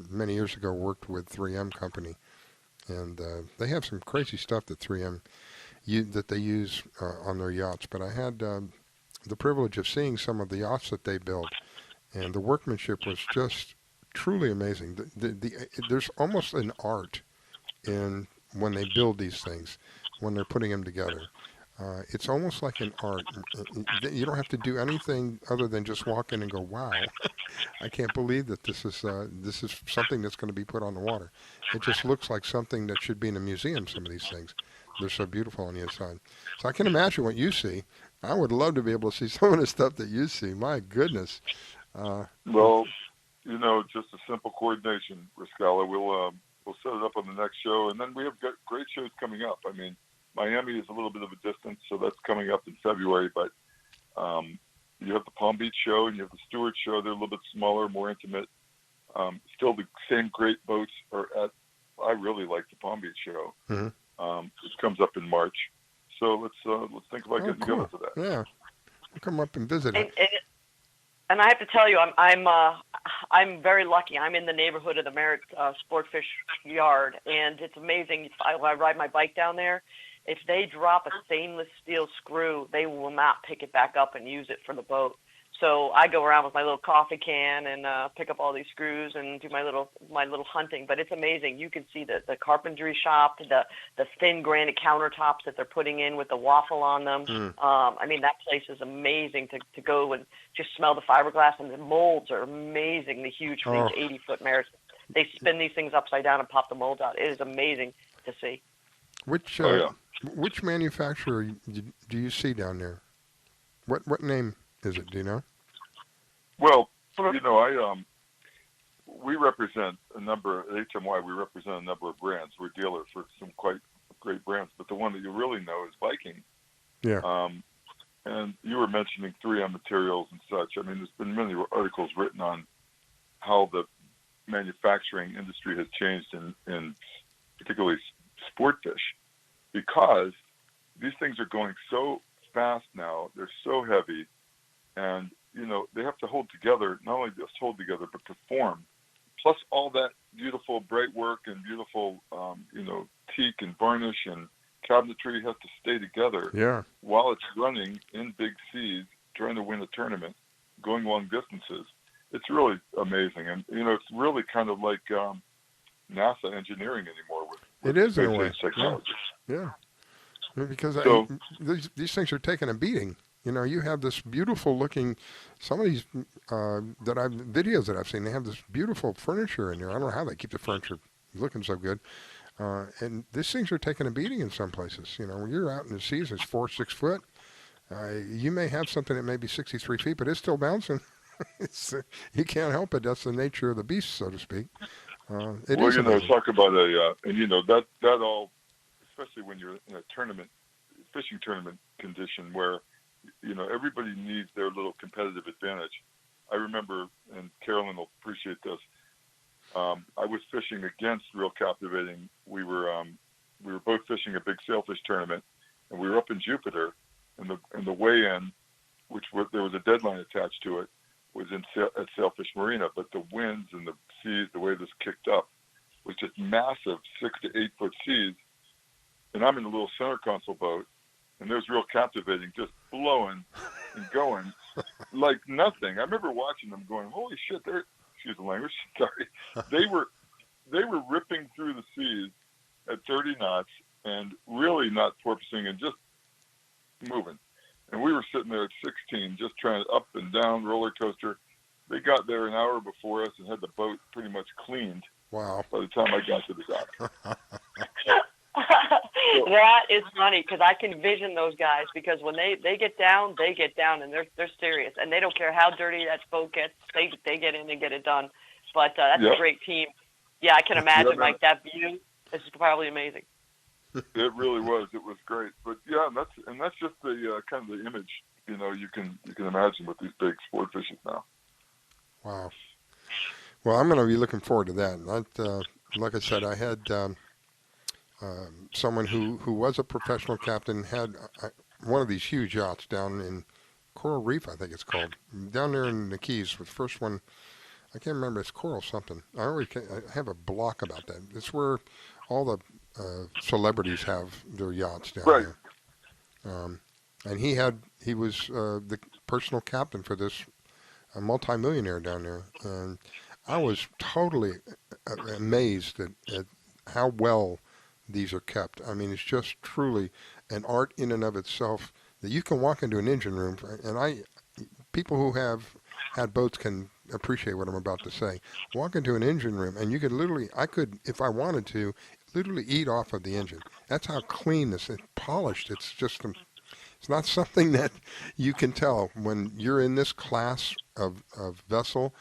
Many years ago, worked with 3M company, and they have some crazy stuff that 3M that they use on their yachts. But I had the privilege of seeing some of the yachts that they built, and the workmanship was just truly amazing. There's almost an art in when they build these things, when they're putting them together. It's almost like an art. You don't have to do anything other than just walk in and go, "Wow, I can't believe that this is something that's going to be put on the water." It just looks like something that should be in a museum. Some of these things, they're so beautiful on the inside. So I can imagine what you see. I would love to be able to see some of the stuff that you see. My goodness. Well, just a simple coordination, Riscala. We'll set it up on the next show, and then we have great shows coming up. I mean, Miami is a little bit of a distance, so that's coming up in February. But you have the Palm Beach show and you have the Stewart show. They're a little bit smaller, more intimate. Still the same great boats are at. I really like the Palm Beach show. Mm-hmm. It comes up in March, so let's think about getting together for that. Yeah, we'll come up and visit it. And I have to tell you, I'm very lucky. I'm in the neighborhood of the Merritt Sportfish Yard, and it's amazing. I ride my bike down there. If they drop a stainless steel screw, they will not pick it back up and use it for the boat. So I go around with my little coffee can and pick up all these screws and do my little hunting. But it's amazing. You can see the carpentry shop, the thin granite countertops that they're putting in with the waffle on them. I mean, that place is amazing to go and just smell the fiberglass, and the molds are amazingly huge for these 80-foot Merritts. They spin these things upside down and pop the molds out. It is amazing to see. Which manufacturer do you see down there? What name is it? Do you know? Well, we represent a number, at HMY, we represent a number of brands. We're dealers for some quite great brands, but the one that you really know is Viking. Yeah. And you were mentioning 3M materials and such. I mean, there's been many articles written on how the manufacturing industry has changed in particularly sport fish, because these things are going so fast now. They're so heavy, and they have to hold together. Not only just hold together, but perform. Plus all that beautiful bright work and beautiful, teak and varnish and cabinetry has to stay together. Yeah. While it's running in big seas, trying to win a tournament, going long distances. It's really amazing, and it's really kind of like NASA engineering anymore with it is in a way. Technology. Yeah. Because So- these things are taking a beating. You have this beautiful looking, some of these videos that I've seen, they have this beautiful furniture in there. I don't know how they keep the furniture looking so good. And these things are taking a beating in some places. When you're out in the seas, it's 4-6 foot. You may have something that may be 63 feet, but it's still bouncing. You can't help it. That's the nature of the beast, so to speak. It is amazing. Talk about that all, especially when you're in a fishing tournament condition where, everybody needs their little competitive advantage. I remember, and Carolyn will appreciate this, I was fishing against Real Captivating. We were both fishing a big sailfish tournament, and we were up in Jupiter, and the weigh-in, there was a deadline attached to it, was at Sailfish Marina, but the winds and the seas, the way this kicked up, was just massive 6 to 8 foot seas, and I'm in a little center console boat, and there's Real Captivating just blowing and going like nothing. I remember watching them going, holy shit, excuse the language, sorry. They were ripping through the seas at 30 knots and really not porpoising and just moving. And we were sitting there at 16, just trying up and down roller coaster. They got there an hour before us and had the boat pretty much cleaned. Wow. By the time I got to the dock. That is funny because I can vision those guys, because when they get down, and they're serious, and they don't care how dirty that boat gets. They get in and get it done. But that's a great team. Yeah, I can imagine that view. This is probably amazing. It really was. It was great. But yeah, and that's just the kind of the image you can imagine with these big sport fishes now. Wow. Well, I'm going to be looking forward to that. Like I said, I had someone who was a professional captain, had one of these huge yachts down in Coral Reef, I think it's called, down there in the Keys. The first one, I can't remember, it's Coral something. I have a block about that. It's where all the celebrities have their yachts down there. And he was the personal captain for this multimillionaire down there. And I was totally amazed at how well these are kept. I mean, it's just truly an art in and of itself that you can walk into an engine room, and people who have had boats can appreciate what I'm about to say. Walk into an engine room, and you could I could, if I wanted to, literally eat off of the engine. That's how clean this is, polished. It's just, it's not something that you can tell when you're in this class of vessel.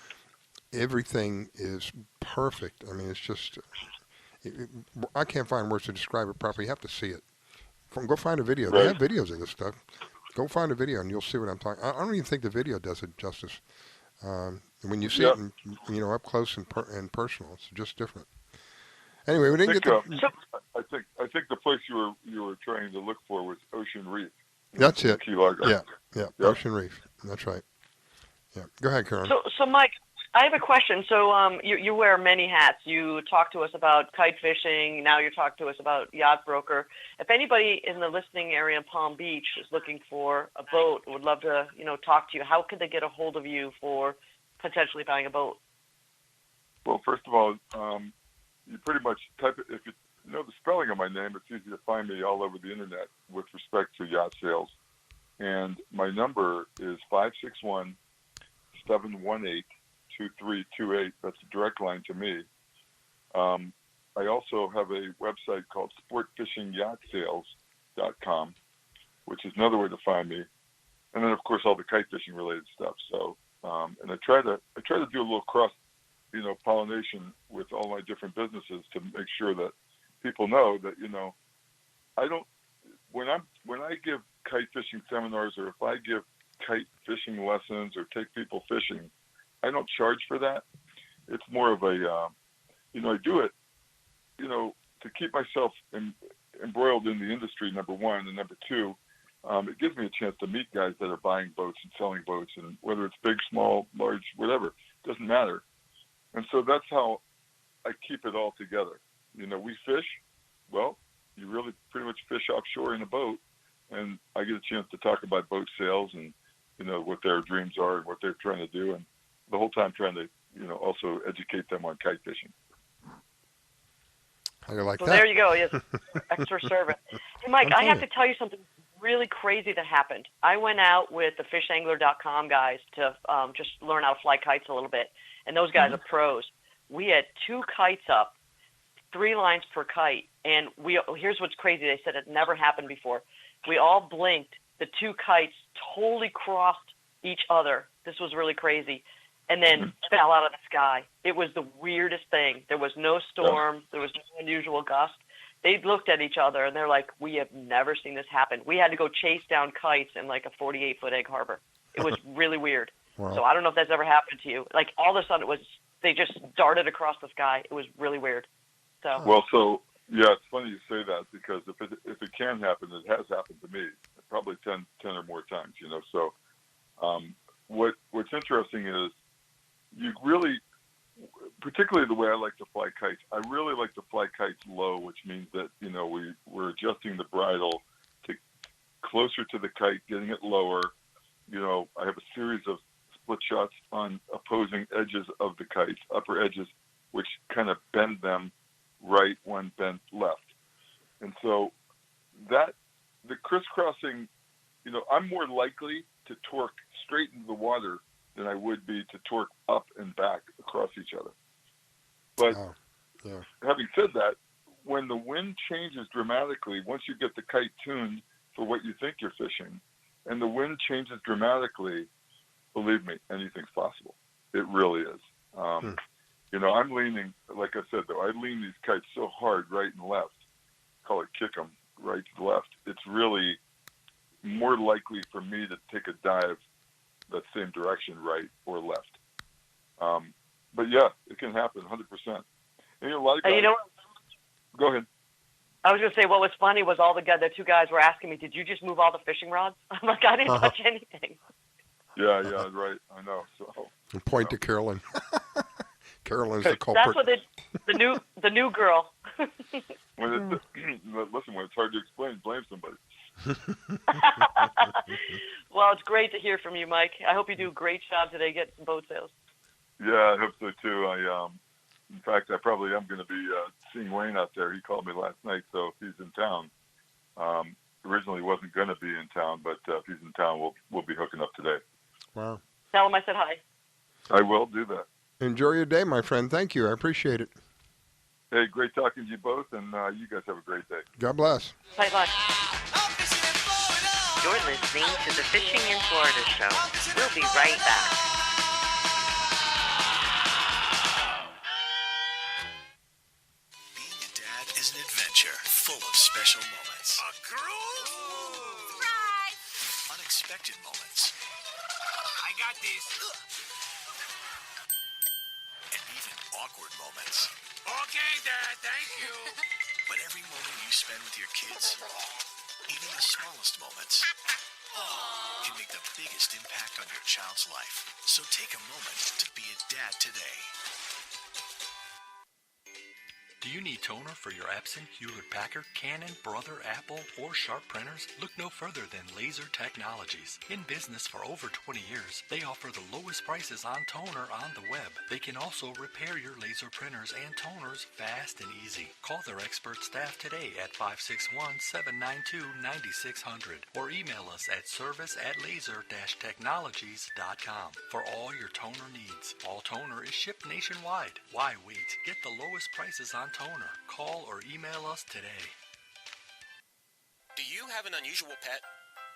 Everything is perfect. I mean, it's just, I can't find words to describe it properly. You have to see it. Go find a video. They have videos of this stuff. Go find a video and you'll see what I'm talking. I don't even think the video does it justice. When you see it, up close and personal, it's just different. Anyway, we didn't get to. I think the place you were trying to look for was Ocean Reef. That's it. Key Largo. Yeah, Ocean Reef. That's right. Yeah. Go ahead, Carolyn. So Mike, I have a question. So you wear many hats. You talk to us about kite fishing. Now you talk to us about yacht broker. If anybody in the listening area in Palm Beach is looking for a boat, would love to talk to you, how could they get a hold of you for potentially buying a boat? Well, first of all, you pretty much type it. If you know the spelling of my name, it's easy to find me all over the internet with respect to yacht sales. And my number is 561-718-2328. That's a direct line to me. I also have a website called sportfishingyachtsales.com, which is another way to find me. and then of course all the kite fishing related stuff. So, and I try to do a little cross, pollination with all my different businesses to make sure that people know that, I don't, when I give kite fishing seminars, or if I give kite fishing lessons or take people fishing, I don't charge for that. It's more of a, I do it, to keep myself embroiled in the industry, number one, and number two, it gives me a chance to meet guys that are buying boats and selling boats, and whether it's big, small, large, whatever, doesn't matter. And so that's how I keep it all together. We fish, well, you really pretty much fish offshore in a boat, and I get a chance to talk about boat sales and, what their dreams are and what they're trying to do, and the whole time trying to, also educate them on kite fishing. How do you like so that? There you go. Yes, extra service. Hey, Mike, I have to tell you something really crazy that happened. I went out with the fishangler.com guys to just learn how to fly kites a little bit, and those guys are pros. We had 2 kites up, 3 lines per kite, and here's what's crazy. They said it never happened before. We all blinked. The 2 kites totally crossed each other. This was really crazy. And then fell out of the sky. It was the weirdest thing. There was no storm. There was no unusual gust. They looked at each other, and they're like, we have never seen this happen. We had to go chase down kites in like a 48-foot egg harbor. It was really weird. Wow. So I don't know if that's ever happened to you. Like, all of a sudden, they just darted across the sky. It was really weird. So. Well, yeah, it's funny you say that, because if it can happen, it has happened to me probably 10 or more times. So what's interesting is you really, particularly the way I like to fly kites, I really like to fly kites low, which means that we're adjusting the bridle to closer to the kite, getting it lower. I have a series of split shots on opposing edges of the kites, upper edges, which kind of bend them right when bent left. And so the crisscrossing, I'm more likely to torque straight into the water than I would be to torque up and back across each other. But having said that, when the wind changes dramatically, once you get the kite tuned for what you think you're fishing, and the wind changes dramatically, believe me, anything's possible. It really is. I'm leaning, like I said, though, I lean these kites so hard right and left, call it kick 'em, right to the left. It's really more likely for me to take a dive that same direction, right or left. But yeah, it can happen 100%. And a lot of guys, go ahead. I was going to say, what was funny was the 2 guys were asking me, did you just move all the fishing rods? I'm like, I didn't touch anything. Yeah, right. I know. So and point to Carolyn. Carolyn's the culprit. That's what the new girl. Listen, when it's hard to explain, blame somebody. Well, it's great to hear from you, Mike. I hope you do a great job today getting some boat sales. Yeah, I hope so too. In fact, I probably am going to be seeing Wayne out there. He called me last night, so if he's in town, originally wasn't going to be in town, but if he's in town, we'll be hooking up today. Wow. Tell him I said hi. I will do that. Enjoy your day, my friend. Thank you. I appreciate it. Hey, great talking to you both, and you guys have a great day. God bless. Bye-bye. You're listening to the Fishing in Florida show. We'll be right back. Being a dad is an adventure full of special moments. A cruise? Surprise! Unexpected moments. I got this. And even awkward moments. Okay, Dad, thank you. But every moment you spend with your kids, even the smallest moments, can make the biggest impact on your child's life. So take a moment to be a dad today. Do you need toner for your Epson, Hewlett-Packard, Canon, Brother, Apple, or Sharp printers? Look no further than Laser Technologies. In business for over 20 years, they offer the lowest prices on toner on the web. They can also repair your laser printers and toners fast and easy. Call their expert staff today at 561-792-9600 or email us at service@laser-technologies.com for all your toner needs. All toner is shipped nationwide. Why wait? Get the lowest prices on toner. Call or email us today. Do you have an unusual pet?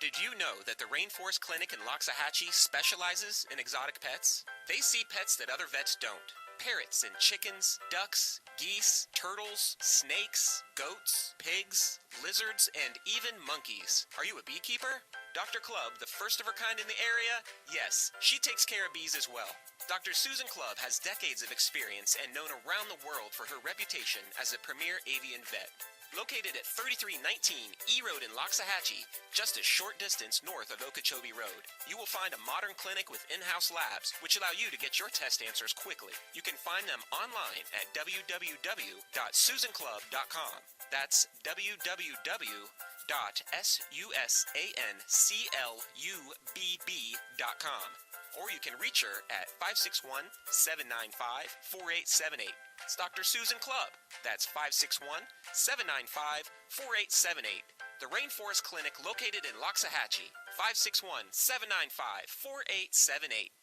Did you know that the Rainforest Clinic in Loxahatchee specializes in exotic pets? They see pets that other vets don't. Parrots and chickens, ducks, geese, turtles, snakes, goats, pigs, lizards, and even monkeys. Are you a beekeeper? Dr. Clubb, the first of her kind in the area? Yes, she takes care of bees as well. Dr. Susan Clubb has decades of experience and known around the world for her reputation as a premier avian vet. Located at 3319 E Road in Loxahatchee, just a short distance north of Okeechobee Road, you will find a modern clinic with in-house labs, which allow you to get your test answers quickly. You can find them online at www.susanclubb.com. That's www.susanclubb.com. Or you can reach her at 561-795-4878. It's Dr. Susan Clubb. That's 561-795-4878. The Rainforest Clinic located in Loxahatchee. 561-795-4878.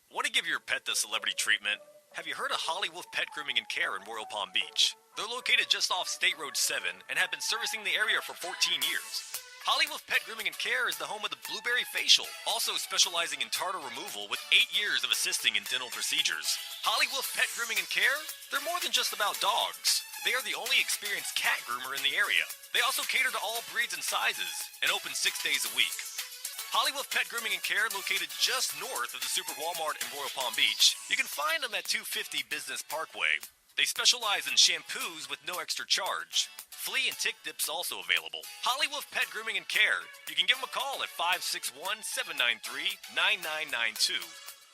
Want to give your pet the celebrity treatment? Have you heard of Holly Wolf Pet Grooming and Care in Royal Palm Beach? They're located just off State Road 7 and have been servicing the area for 14 years. Holly Wolf Pet Grooming and Care is the home of the Blueberry Facial, also specializing in tartar removal with 8 years of assisting in dental procedures. Holly Wolf Pet Grooming and Care? They're more than just about dogs. They are the only experienced cat groomer in the area. They also cater to all breeds and sizes and open 6 days a week. Holly Wolf Pet Grooming and Care, located just north of the Super Walmart in Royal Palm Beach. You can find them at 250 Business Parkway. They specialize in shampoos with no extra charge. Flea and tick dips also available. Holly Wolf Pet Grooming and Care. You can give them a call at 561-793-9992.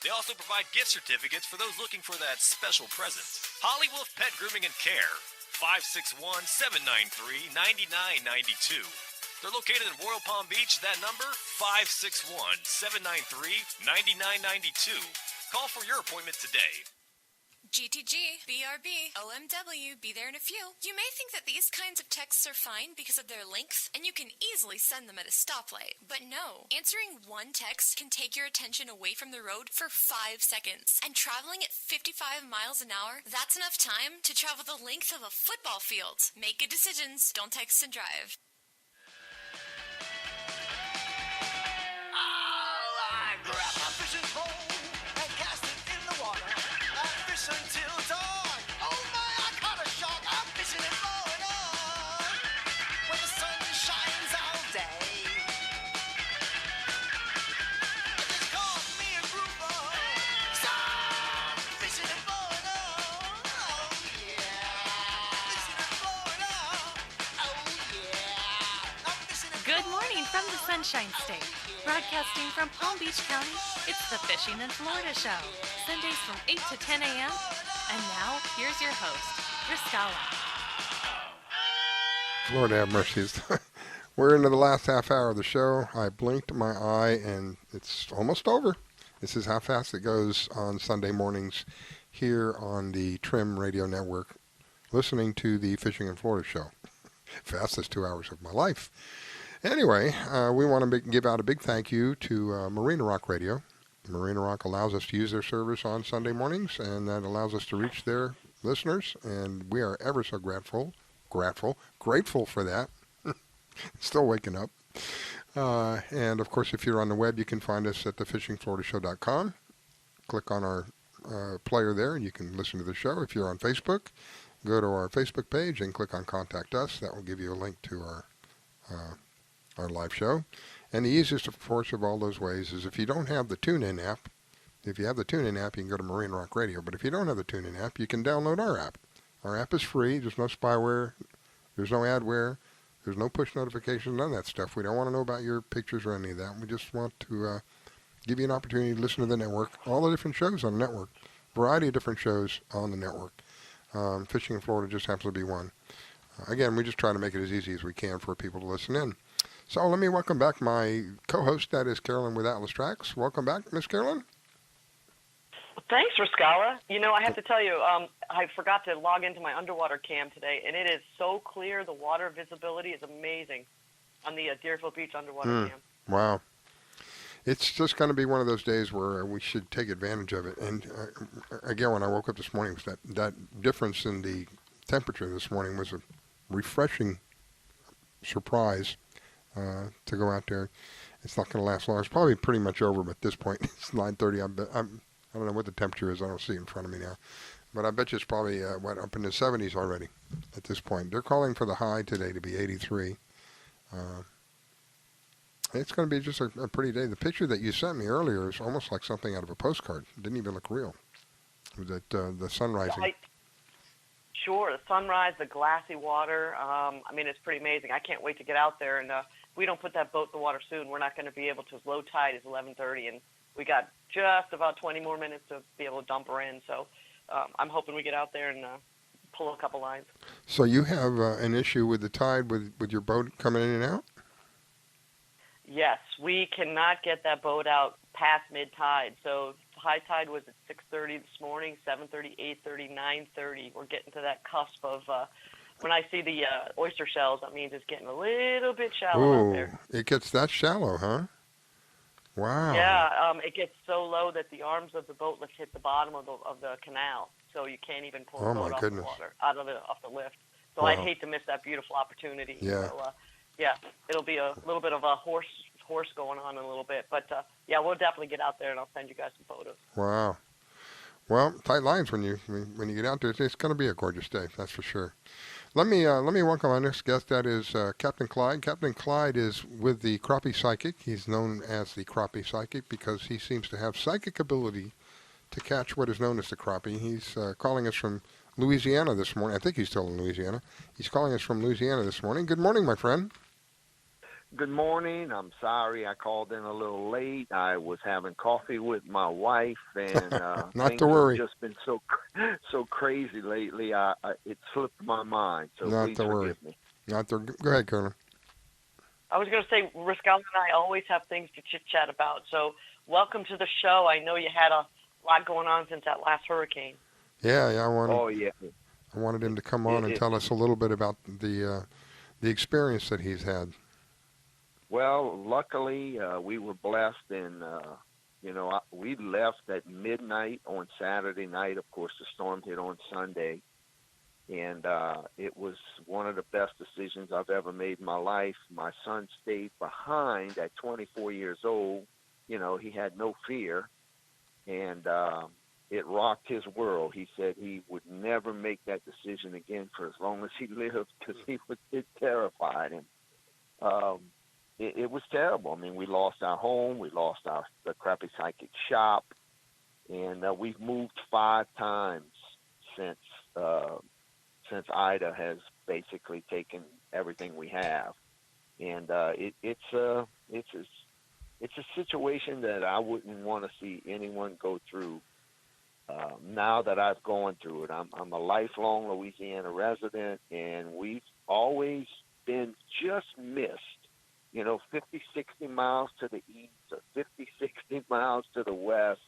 They also provide gift certificates for those looking for that special present. Holly Wolf Pet Grooming and Care. 561-793-9992. They're located in Royal Palm Beach. That number, 561-793-9992. Call for your appointment today. GTG, BRB, OMW, be there in a few. You may think that these kinds of texts are fine because of their length, and you can easily send them at a stoplight. But no, answering one text can take your attention away from the road for 5 seconds. And traveling at 55 miles an hour, that's enough time to travel the length of a football field. Make good decisions, don't text and drive. I grab my fishing pole and cast it in the water. Until dawn. Oh my, I caught a shark. I'm fishing and blowing on when the sun shines all day. They call me a grouper, so I'm fishing and blowing on. Oh yeah, fishing and blowing on. Oh yeah, I'm fishing and Good morning from the Sunshine State. Broadcasting from Palm Beach County, it's the Fishing in Florida Show. Sundays from 8 to 10 a.m. And now, here's your host, Riscala. Lord have mercies. We're into the last half hour of the show. I blinked my eye and it's almost over. This is how fast it goes on Sunday mornings here on the Trim Radio Network, listening to the Fishing in Florida Show. Fastest 2 hours of my life. Anyway, we want to give out a big thank you to Marina Rock Radio. Marina Rock allows us to use their service on Sunday mornings, and that allows us to reach their listeners, and we are ever so grateful for that. Still waking up. And, of course, if you're on the web, you can find us at thefishingfloridashow.com. Click on our player there, and you can listen to the show. If you're on Facebook, go to our Facebook page and click on Contact Us. That will give you a link to our live show. And the easiest, of course, of all those ways is if you don't have the TuneIn app, if you have the TuneIn app, you can go to Marine Rock Radio. But if you don't have the TuneIn app, you can download our app. Our app is free. There's no spyware. There's no adware. There's no push notifications, none of that stuff. We don't want to know about your pictures or any of that. We just want to give you an opportunity to listen to the network, all the different shows on the network, variety of different shows on the network. Fishing in Florida just happens to be one. Again, we just try to make it as easy as we can for people to listen in. So let me welcome back my co-host, that is Carolyn with Atlas Trax. Welcome back, Miss Carolyn. Thanks, Riscala. You know, I have to tell you, I forgot to log into my underwater cam today, and it is so clear. The water visibility is amazing on the Deerfield Beach underwater cam. Wow. It's just going to be one of those days where we should take advantage of it. And again, when I woke up this morning, that difference in the temperature this morning was a refreshing surprise to go out there. It's not going to last long. It's probably pretty much over, but at this point, it's 9:30. I don't know what the temperature is. I don't see it in front of me now. But I bet you it's probably up in the 70s already at this point. They're calling for the high today to be 83. It's going to be just a pretty day. The picture that you sent me earlier is almost like something out of a postcard. It didn't even look real. That the sun rising. Sure, the sunrise, the glassy water. I mean, it's pretty amazing. I can't wait to get out there. And if we don't put that boat in the water soon, we're not going to be able to. Low tide is 11:30, and we got just about 20 more minutes to be able to dump her in. So I'm hoping we get out there and pull a couple lines. So you have an issue with the tide with your boat coming in and out? Yes, we cannot get that boat out past mid-tide. So high tide was at 6:30 this morning, 7:30, 8:30, 9:30. We're getting to that cusp of when I see the oyster shells, that means it's getting a little bit shallow out there. It gets that shallow, huh? Wow. Yeah, it gets so low that the arms of the boat lift hit the bottom of the canal, so you can't even pull the boat off the water, off the lift. So Wow. I'd hate to miss that beautiful opportunity. Yeah. So, it'll be a little bit of a horse going on in a little bit, but we'll definitely get out there and I'll send you guys some photos. Wow. Well, tight lines when you get out there. It's going to be a gorgeous day, that's for sure. Let me welcome our next guest. That is Captain Clyde. Captain Clyde is with the Crappie Psychic. He's known as the Crappie Psychic because he seems to have psychic ability to catch what is known as the crappie. He's calling us from Louisiana this morning. I think he's still in Louisiana. He's calling us from Louisiana this morning. Good morning, my friend. Good morning. I'm sorry I called in a little late. I was having coffee with my wife, and Not things to worry. have just been so crazy lately. It slipped my mind. So Not please to worry. forgive me. Go ahead, Carolyn. I was going to say, Riscal and I always have things to chit-chat about, so welcome to the show. I know you had a lot going on since that last hurricane. Yeah, I wanted him to come on and tell us a little bit about the experience that he's had. Well, luckily, we were blessed, and, we left at midnight on Saturday night. Of course, the storm hit on Sunday, and it was one of the best decisions I've ever made in my life. My son stayed behind at 24 years old. He had no fear, and it rocked his world. He said he would never make that decision again for as long as he lived because it terrified him. It was terrible. I mean, we lost our home, we lost the Crappie Psychic shop, and we've moved 5 times since Ida has basically taken everything we have, and it's a situation that I wouldn't want to see anyone go through. Now that I've gone through it, I'm a lifelong Louisiana resident, and we've always been just missed. 50, 60 miles to the east or 50, 60 miles to the west.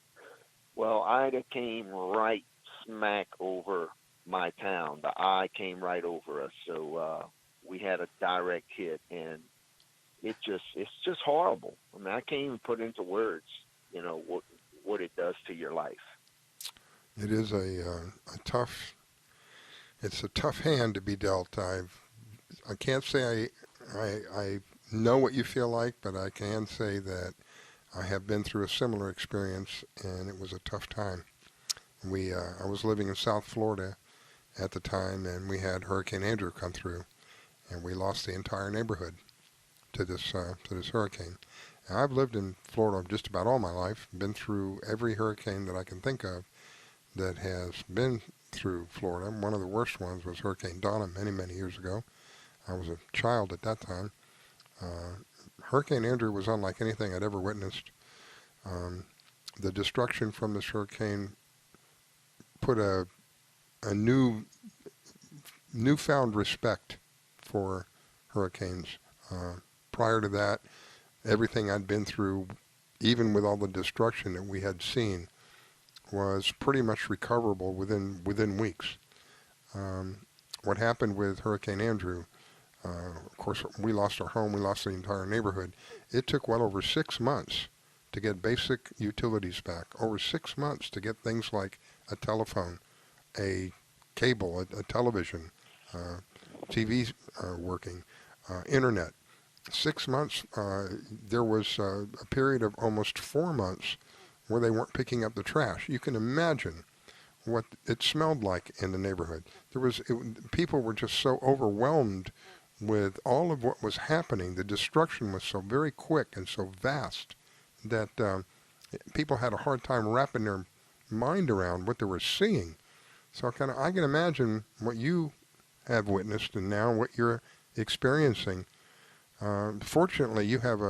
Well, Ida came right smack over my town. The eye came right over us. So we had a direct hit, and it's just horrible. I mean, I can't even put into words, what it does to your life. It is it's a tough hand to be dealt. I can't say I know what you feel like, but I can say that I have been through a similar experience, and it was a tough time. I was living in South Florida at the time, and we had Hurricane Andrew come through, and we lost the entire neighborhood to this hurricane. Now, I've lived in Florida just about all my life, been through every hurricane that I can think of that has been through Florida. One of the worst ones was Hurricane Donna many, many years ago. I was a child at that time. Hurricane Andrew was unlike anything I'd ever witnessed. The destruction from this hurricane put a newfound respect for hurricanes. Prior to that, everything I'd been through, even with all the destruction that we had seen, was pretty much recoverable within weeks. What happened with Hurricane Andrew, of course, we lost our home, we lost the entire neighborhood. It took well over 6 months to get basic utilities back, over 6 months to get things like a telephone, a cable, a television, TV working, internet. 6 months, there was a period of almost 4 months where they weren't picking up the trash. You can imagine what it smelled like in the neighborhood. People were just so overwhelmed with all of what was happening. The destruction was so very quick and so vast that people had a hard time wrapping their mind around what they were seeing. So I can imagine what you have witnessed and now what you're experiencing. Fortunately, you have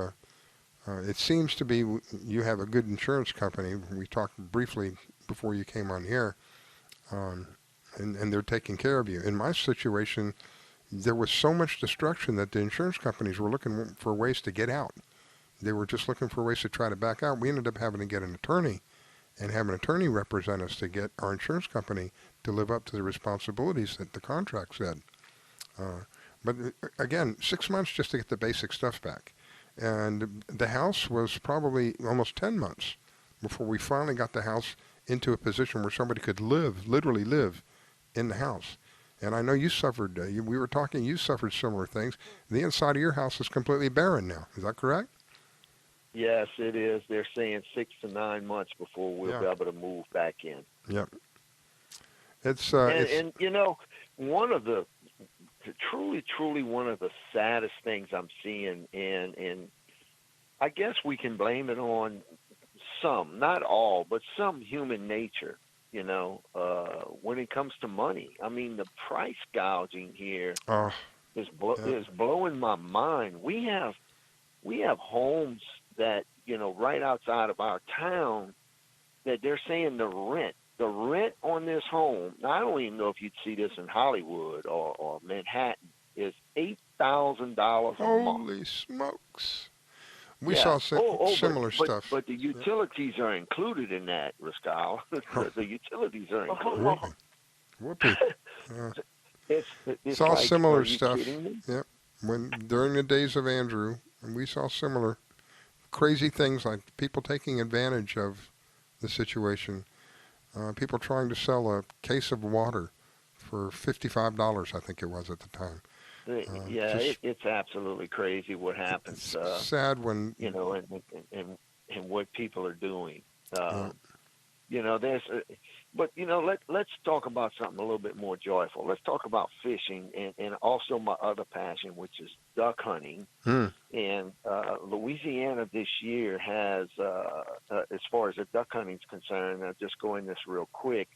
it seems to be you have a good insurance company. We talked briefly before you came on here, and they're taking care of you. In my situation, there was so much destruction that the insurance companies were looking for ways to get out. They were just looking for ways to try to back out. We ended up having to get an attorney and have an attorney represent us to get our insurance company to live up to the responsibilities that the contract said. But again, 6 months just to get the basic stuff back. And the house was probably almost 10 months before we finally got the house into a position where somebody could literally live in the house. And I know you suffered, we were talking, you suffered similar things. The inside of your house is completely barren now. Is that correct? Yes, it is. They're saying 6 to 9 months before we'll be able to move back in. Yep. And you know, one of the truly one of the saddest things I'm seeing, and I guess we can blame it on some, not all, but some human nature, you know, when it comes to money. I mean, the price gouging here is blowing my mind. We have homes that, you know, right outside of our town that they're saying the rent on this home, now I don't even know if you'd see this in Hollywood or Manhattan, is $8,000 a month. Holy smokes. We saw similar stuff. But the utilities are included in that, Rascal. The utilities are included. Whoopee. It's saw like, similar are you stuff. kidding me? Yep. During the days of Andrew, we saw similar crazy things like people taking advantage of the situation. People trying to sell a case of water for $55, I think it was at the time. It's absolutely crazy what happens. Sad when you know, and what people are doing. You know, but you know, let's talk about something a little bit more joyful. Let's talk about fishing and also my other passion, which is duck hunting. And Louisiana this year has, as far as the duck hunting is concerned, I'll just go in this real quick,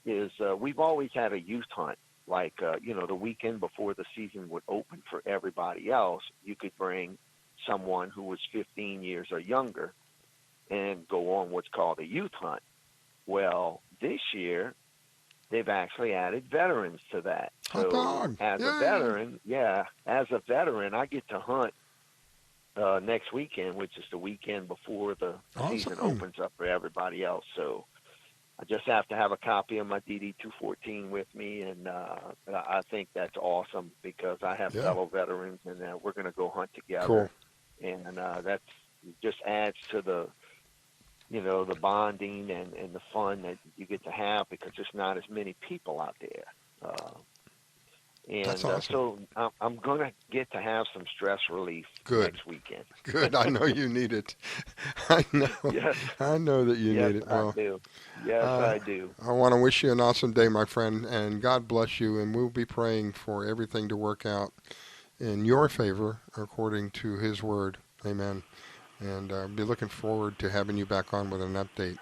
is we've always had a youth hunt. Like, you know, the weekend before the season would open for everybody else, you could bring someone who was 15 years or younger and go on what's called a youth hunt. Well, this year, they've actually added veterans to that. So as a veteran, I get to hunt next weekend, which is the weekend before the season opens up for everybody else. So I just have to have a copy of my DD-214 with me, and I think that's awesome because I have fellow veterans, and we're going to go hunt together. Cool. And that just adds to the, you know, the bonding and the fun that you get to have because there's not as many people out there. That's awesome. So I'm going to get to have some stress relief next weekend. Good. I know you need it. I know. Yes. I know that you need it. Well, I do. Yes, I do. I want to wish you an awesome day, my friend, and God bless you, and we'll be praying for everything to work out in your favor according to his word. Amen. And be looking forward to having you back on with an update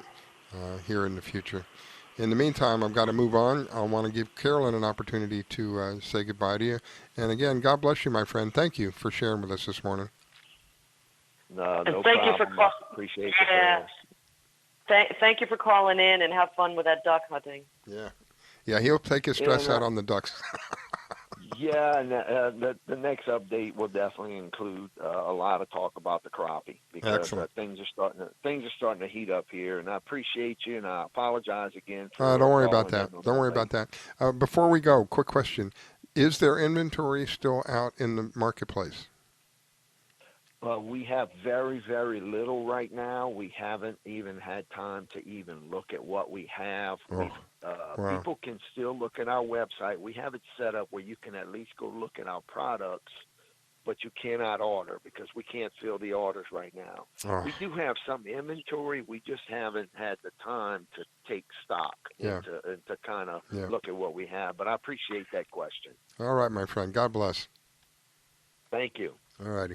here in the future. In the meantime, I've got to move on. I want to give Carolyn an opportunity to say goodbye to you. And again, God bless you, my friend. Thank you for sharing with us this morning. No thank problem. You for appreciate the prayers. Thank you for calling in and have fun with that duck hunting. Yeah, he'll take his stress out on the ducks. Yeah, and the next update will definitely include a lot of talk about the crappie because things are starting to heat up here, and I appreciate you, and I apologize again. For don't worry about that. Don't worry about that. Before we go, quick question: is there inventory still out in the marketplace? We have very, very little right now. We haven't even had time to even look at what we have. People can still look at our website. We have it set up where you can at least go look at our products, but you cannot order because we can't fill the orders right now. Oh. We do have some inventory. We just haven't had the time to take stock Yeah. and to kind of Yeah. look at what we have. But I appreciate that question. All right, my friend. God bless. Thank you. All righty.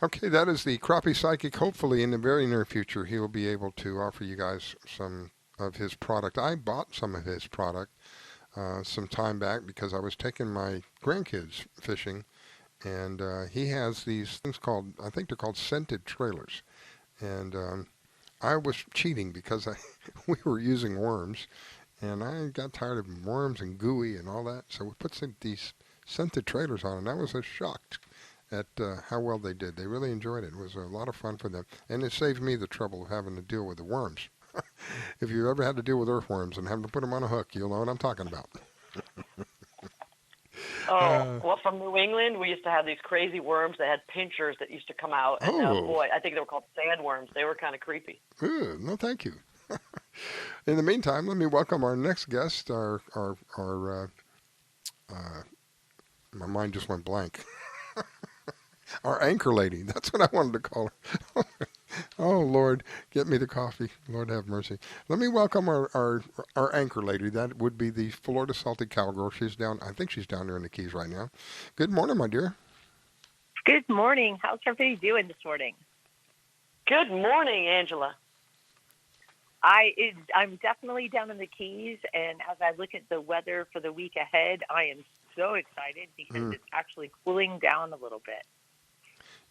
Okay, that is the Crappie Psychic. Hopefully, in the very near future, he'll be able to offer you guys some of his product. I bought some of his product some time back because I was taking my grandkids fishing, and he has these things called, I think they're called scented trailers. And I was cheating because we were using worms, and I got tired of worms and gooey and all that, so we put these scented trailers on, and I was shocked at how well they did. They really enjoyed it. It was a lot of fun for them, and it saved me the trouble of having to deal with the worms. If you ever had to deal with earthworms and having to put them on a hook, you'll know what I'm talking about. Well, from New England, we used to have these crazy worms that had pinchers that used to come out. And, boy, I think they were called sandworms. They were kind of creepy. No, thank you. In the meantime, let me welcome our next guest, our my mind just went blank. Our anchor lady. That's what I wanted to call her. Oh, Lord, get me the coffee. Lord have mercy. Let me welcome our anchor lady. That would be the Florida Salty Cowgirl. She's down, I think she's down there in the Keys right now. Good morning, my dear. Good morning. How's everybody doing this morning? Good morning, Angela. I'm definitely down in the Keys, and as I look at the weather for the week ahead, I am so excited because it's actually cooling down a little bit.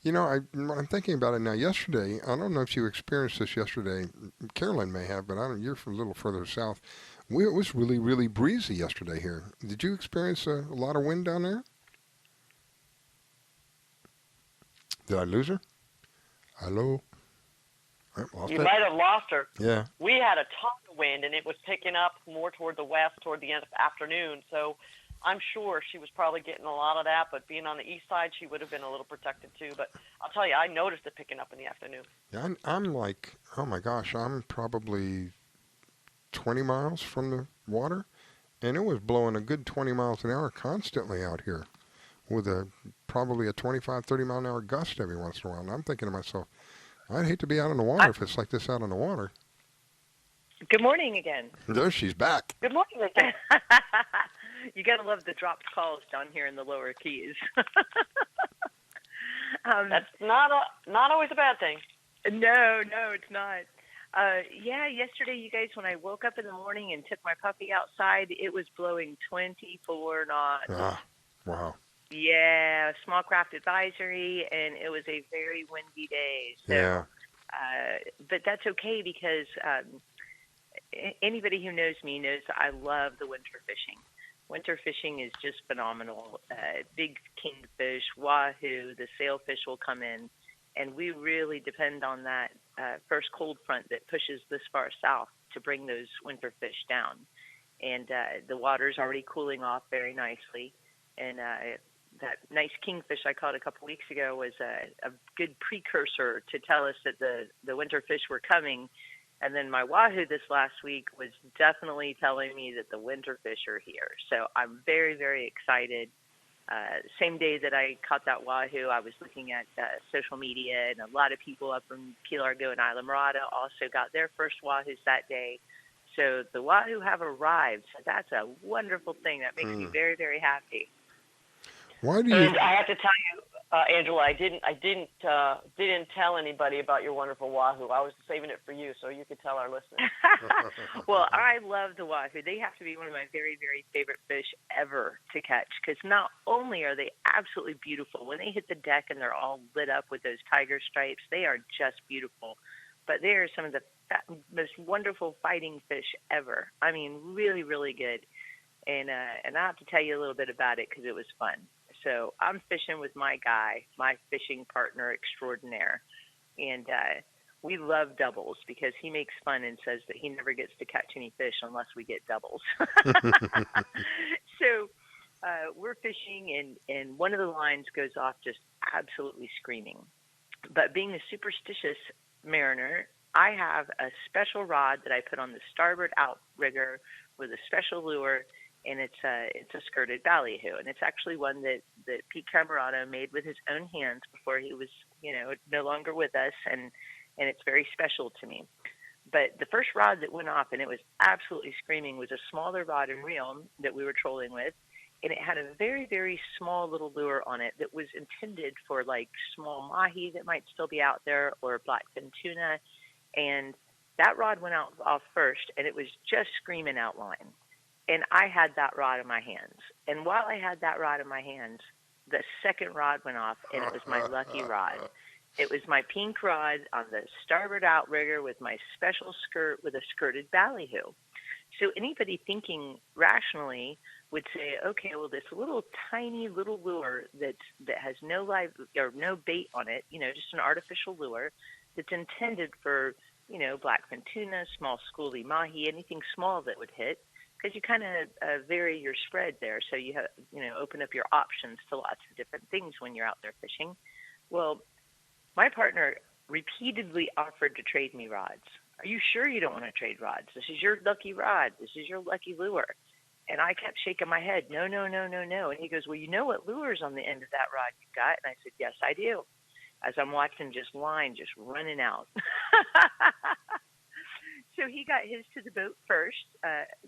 You know, I'm thinking about it now. Yesterday, I don't know if you experienced this yesterday. Carolyn may have, but I don't. You're from a little further south. It was really, really breezy yesterday here. Did you experience a lot of wind down there? Did I lose her? Hello? You might have lost her. Yeah. We had a ton of wind, and it was picking up more toward the west toward the end of the afternoon. So I'm sure she was probably getting a lot of that, but being on the east side, she would have been a little protected too. But I'll tell you, I noticed it picking up in the afternoon. Yeah, I'm like, oh my gosh, I'm probably 20 miles from the water, and it was blowing a good 20 miles an hour constantly out here with probably a 25, 30 mile an hour gust every once in a while. And I'm thinking to myself, I'd hate to be out on the water if it's like this out on the water. Good morning again. There, she's back. Good morning again. You got to love the dropped calls down here in the lower Keys. That's not always a bad thing. No, it's not. Yeah, yesterday, you guys, when I woke up in the morning and took my puppy outside, it was blowing 24 knots. Ah, wow. Yeah, small craft advisory, and it was a very windy day. So, yeah. But that's okay because anybody who knows me knows I love the winter fishing. Winter fishing is just phenomenal. Big kingfish, wahoo, the sailfish will come in, and we really depend on that first cold front that pushes this far south to bring those winter fish down. And the water's already cooling off very nicely, and that nice kingfish I caught a couple weeks ago was a good precursor to tell us that the winter fish were coming. And then my wahoo this last week was definitely telling me that the winter fish are here. So I'm very, very excited. Same day that I caught that wahoo, I was looking at social media, and a lot of people up from Key Largo and Isla Mirada also got their first wahoos that day. So the wahoo have arrived. So that's a wonderful thing. That makes me very, very happy. Why do you? And I have to tell you, Angela, I didn't tell anybody about your wonderful wahoo. I was saving it for you, so you could tell our listeners. Well, I love the wahoo. They have to be one of my very, very favorite fish ever to catch, because not only are they absolutely beautiful when they hit the deck and they're all lit up with those tiger stripes, they are just beautiful. But they are some of the most wonderful fighting fish ever. I mean, really, really good. And I have to tell you a little bit about it because it was fun. So I'm fishing with my guy, my fishing partner extraordinaire, and we love doubles because he makes fun and says that he never gets to catch any fish unless we get doubles. So we're fishing, and one of the lines goes off just absolutely screaming. But being a superstitious mariner, I have a special rod that I put on the starboard outrigger with a special lure, and it's a skirted ballyhoo, and it's actually one that Pete Camerano made with his own hands before he was, no longer with us, and it's very special to me. But the first rod that went off, and it was absolutely screaming, was a smaller rod and reel that we were trolling with, and it had a very, very small little lure on it that was intended for like small mahi that might still be out there, or blackfin tuna, and that rod went off first, and it was just screaming outline. And I had that rod in my hands. And while I had that rod in my hands, the second rod went off, and it was my lucky rod. It was my pink rod on the starboard outrigger with my special skirt with a skirted ballyhoo. So anybody thinking rationally would say, okay, well, this little tiny little lure that has no live or no bait on it, just an artificial lure that's intended for, blackfin tuna, small schoolie mahi, anything small that would hit, because you kind of vary your spread there. So you have, open up your options to lots of different things when you're out there fishing. Well, my partner repeatedly offered to trade me rods. Are you sure you don't want to trade rods? This is your lucky rod. This is your lucky lure. And I kept shaking my head. No. And he goes, well, you know what lure's on the end of that rod you got? And I said, yes, I do. As I'm watching line just running out. So he got his to the boat first.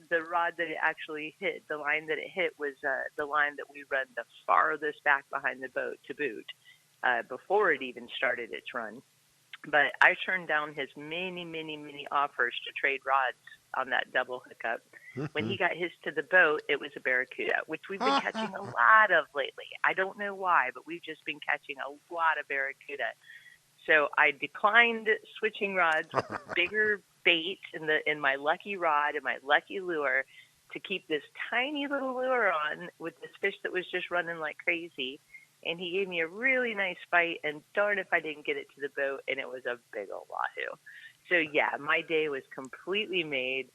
The rod that it actually hit, the line that it hit was the line that we run the farthest back behind the boat to boot, before it even started its run. But I turned down his many, many, many offers to trade rods on that double hookup. When he got his to the boat, it was a barracuda, which we've been catching a lot of lately. I don't know why, but we've just been catching a lot of barracuda. So I declined switching rods with bigger bait in my lucky rod and my lucky lure to keep this tiny little lure on with this fish that was just running like crazy. And he gave me a really nice bite, and darn if I didn't get it to the boat, and it was a big old wahoo. So, yeah, my day was completely made.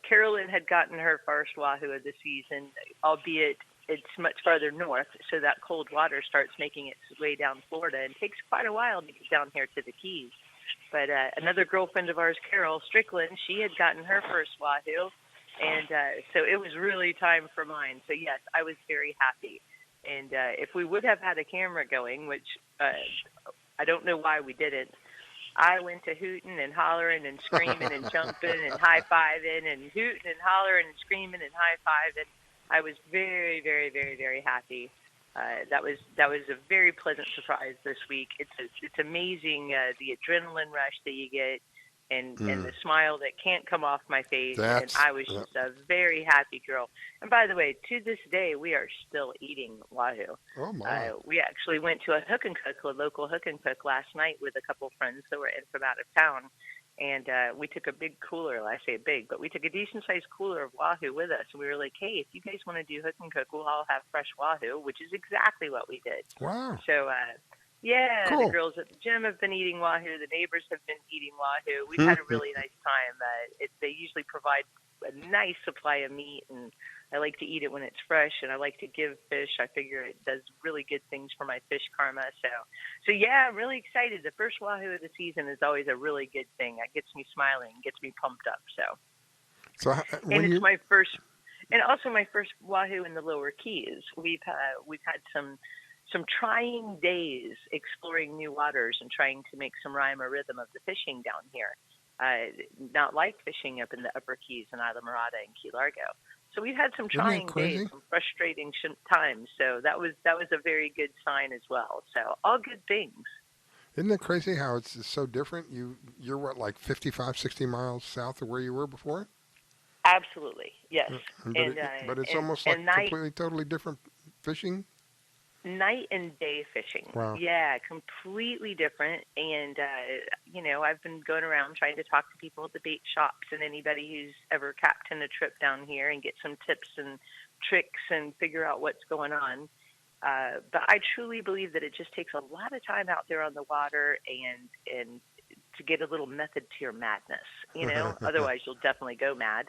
Carolyn had gotten her first wahoo of the season, albeit it's much farther north, so that cold water starts making its way down Florida and takes quite a while to get down here to the Keys. But another girlfriend of ours, Carol Strickland, she had gotten her first wahoo, and so it was really time for mine. So, yes, I was very happy. And if we would have had a camera going, which I don't know why we didn't, I went to hooting and hollering and screaming and jumping and high-fiving and hooting and hollering and screaming and high-fiving. I was very, very, very, very happy. That was a very pleasant surprise this week. It's amazing the adrenaline rush that you get and the smile that can't come off my face. And I was just a very happy girl. And by the way, to this day, we are still eating wahoo. Oh, my. We actually went to a hook and cook, a local hook and cook last night with a couple friends that were in from out of town. And we took a big cooler. I say big, but we took a decent-sized cooler of wahoo with us. And we were like, hey, if you guys want to do hook and cook, we'll all have fresh wahoo, which is exactly what we did. Wow. So, yeah, cool. The girls at the gym have been eating wahoo. The neighbors have been eating wahoo. We've had a really nice time. They usually provide a nice supply of meat, and I like to eat it when it's fresh, and I like to give fish. I figure it does really good things for my fish karma. So yeah, I'm really excited. The first wahoo of the season is always a really good thing. It gets me smiling, gets me pumped up. And it's my first, and also my first wahoo in the lower Keys. We've had some trying days exploring new waters and trying to make some rhyme or rhythm of the fishing down here. Not like fishing up in the upper Keys in Islamorada and Key Largo. So we've had some trying days, some frustrating times. So that was a very good sign as well. So all good things. Isn't it crazy how it's so different? You're what, like 55, 60 miles south of where you were before? Absolutely, yes. But it's almost like completely, totally different fishing? Night and day fishing. Wow. Yeah, completely different. And, I've been going around trying to talk to people at the bait shops and anybody who's ever captained a trip down here and get some tips and tricks and figure out what's going on. But I truly believe that it just takes a lot of time out there on the water and to get a little method to your madness, Otherwise, you'll definitely go mad.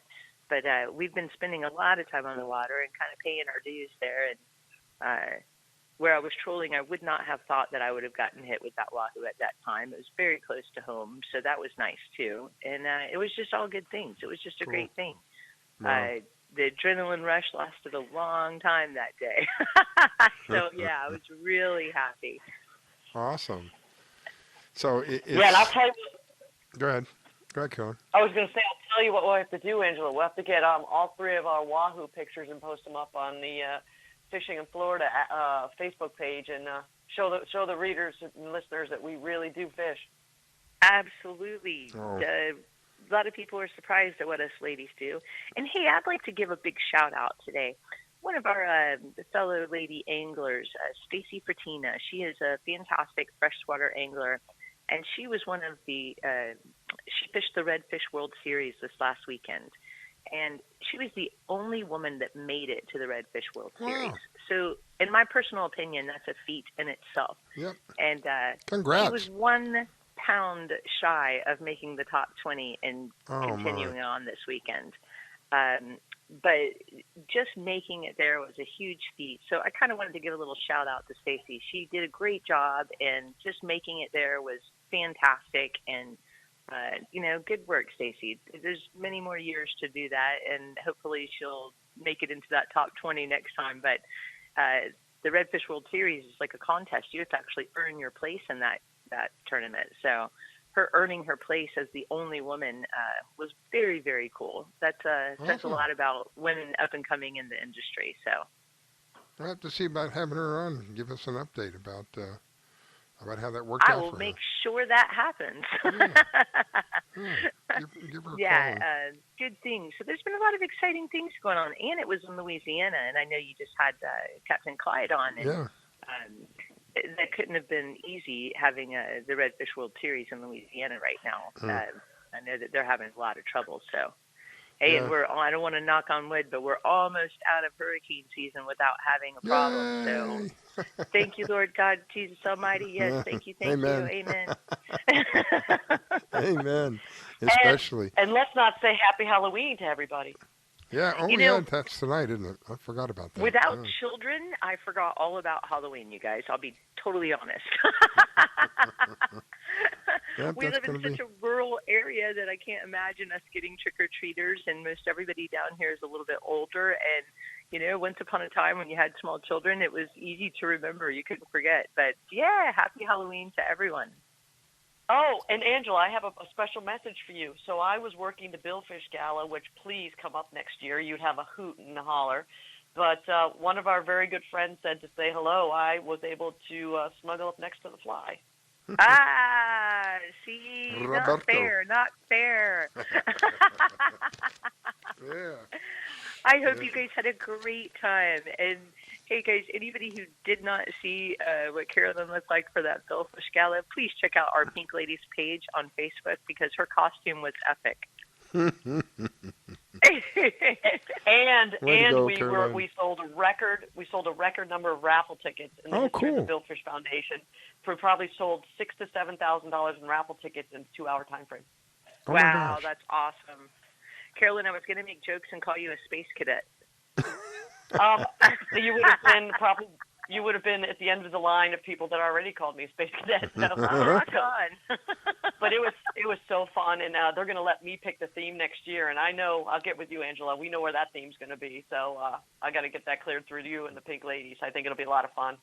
But we've been spending a lot of time on the water and kind of paying our dues there. And where I was trolling, I would not have thought that I would have gotten hit with that wahoo at that time. It was very close to home, so that was nice too. And it was just all good things. It was just a great thing. Wow. the adrenaline rush lasted a long time that day. So, yeah, I was really happy. Awesome. So yeah, and I'll tell you. Go ahead. Go ahead, Carolyn. I was going to say, I'll tell you what we'll have to do, Angela. We'll have to get all three of our Wahoo pictures and post them up on the Fishing in Florida Facebook page and show the readers and listeners that we really do fish. Absolutely. Oh. A lot of people are surprised at what us ladies do. And, hey, I'd like to give a big shout-out today. One of our fellow lady anglers, Stacy Fratina, she is a fantastic freshwater angler, and she was one of the she fished the Redfish World Series this last weekend, and she was the only woman that made it to the Redfish World Series. So, in my personal opinion, that's a feat in itself. Yep. And congrats. She was 1 pound shy of making the top 20 and continuing on this weekend. But just making it there was a huge feat. So I kind of wanted to give a little shout out to Stacy. She did a great job, and just making it there was fantastic. And, good work, Stacy. There's many more years to do that, and hopefully she'll make it into that top 20 next time. But the Redfish World Series is like a contest. You have to actually earn your place in that tournament. So her earning her place as the only woman was very, very cool. That says a lot about women up and coming in the industry. So I'll have to see about having her on and give us an update about how that worked out I will for make sure that happens. Give her a yeah, call. good things. So there's been a lot of exciting things going on, and it was in Louisiana, and I know you just had Captain Clyde on. And, yeah. That couldn't have been easy having the Redfish World Series in Louisiana right now. I know that they're having a lot of trouble. So, hey, and I don't want to knock on wood, but we're almost out of hurricane season without having a problem. Yay. So thank you, Lord God, Jesus Almighty. Yes, thank you, Amen. you. Amen. Amen. Especially. And let's not say Happy Halloween to everybody. Yeah, that's tonight, isn't it? I forgot about that. Without children, I forgot all about Halloween, you guys. I'll be totally honest. We live in such a rural area that I can't imagine us getting trick-or-treaters, and most everybody down here is a little bit older. And, once upon a time when you had small children, it was easy to remember. You couldn't forget. But, yeah, happy Halloween to everyone. Oh, and Angela, I have a special message for you. So I was working the Billfish Gala, which please come up next year. You'd have a hoot and a holler. But one of our very good friends said to say hello. I was able to snuggle up next to the fly. See, Roberto. not fair. Yeah. I hope you guys had a great time. And, hey, guys, anybody who did not see what Carolyn looked like for that Billfish Gala, please check out our Pink Ladies page on Facebook because her costume was epic. and we sold a record number of raffle tickets in the history of the Billfish Foundation. We probably sold $6,000 to $7,000 in raffle tickets in a 2-hour time frame. Oh my Wow, gosh. that's awesome. Carolyn, I was going to make jokes and call you a space cadet. You would have been at the end of the line of people that already called me space cadet. So, rock on. But it was so fun, and they're going to let me pick the theme next year. And I know I'll get with you, Angela. We know where that theme's going to be, so I got to get that cleared through to you and the Pink Ladies. I think it'll be a lot of fun.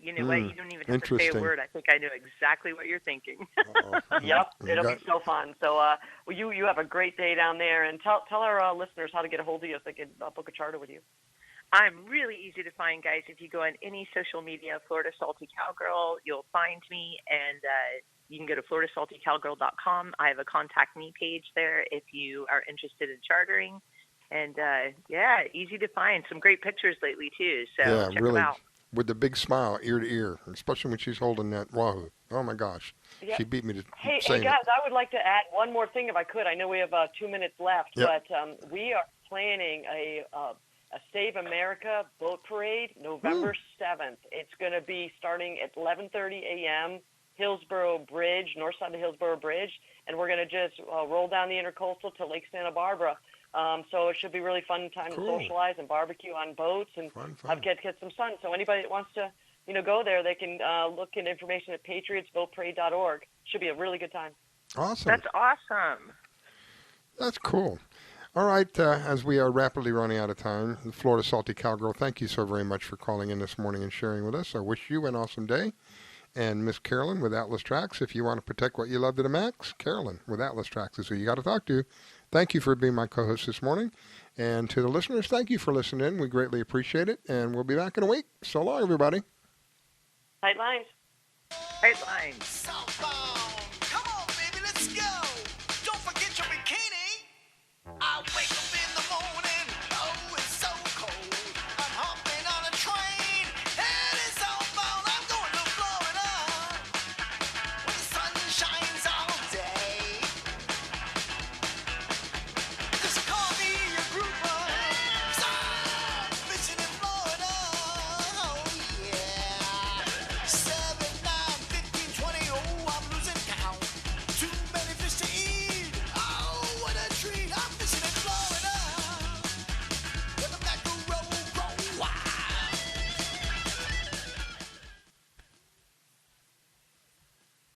You know what? You don't even have to say a word. I think I know exactly what you're thinking. Yep, it'll be so fun. So, you have a great day down there, and tell our listeners how to get a hold of you if they can book a charter with you. I'm really easy to find, guys. If you go on any social media, Florida Salty Cowgirl, you'll find me, and you can go to floridasaltycowgirl.com. I have a contact me page there if you are interested in chartering. And, easy to find. Some great pictures lately, too, so check them out. With the big smile, ear to ear, especially when she's holding that wahoo. Oh, my gosh. Yep. She beat me to Hey, saying guys, it. I would like to add one more thing if I could. I know we have 2 minutes left, but we are planning a Save America boat parade November 7th. It's going to be starting at 11:30 a.m., Hillsborough Bridge, north side of Hillsborough Bridge, and we're going to just roll down the Intercoastal to Lake Santa Barbara. So it should be really fun time to socialize and barbecue on boats and get some sun. So anybody that wants to, go there, they can look at information at patriotsboatparade.org. Should be a really good time. Awesome. That's awesome. That's cool. All right, as we are rapidly running out of time, the Florida Salty Cowgirl, thank you so very much for calling in this morning and sharing with us. I wish you an awesome day. And Miss Carolyn with Atlas Trax, if you want to protect what you love to the max, Carolyn with Atlas Trax is who you got to talk to. Thank you for being my co-host this morning. And to the listeners, thank you for listening in. We greatly appreciate it. And we'll be back in a week. So long, everybody. Tight lines. Tight lines. Southbound. Come on, baby, let's go. Don't forget your bikini. I wake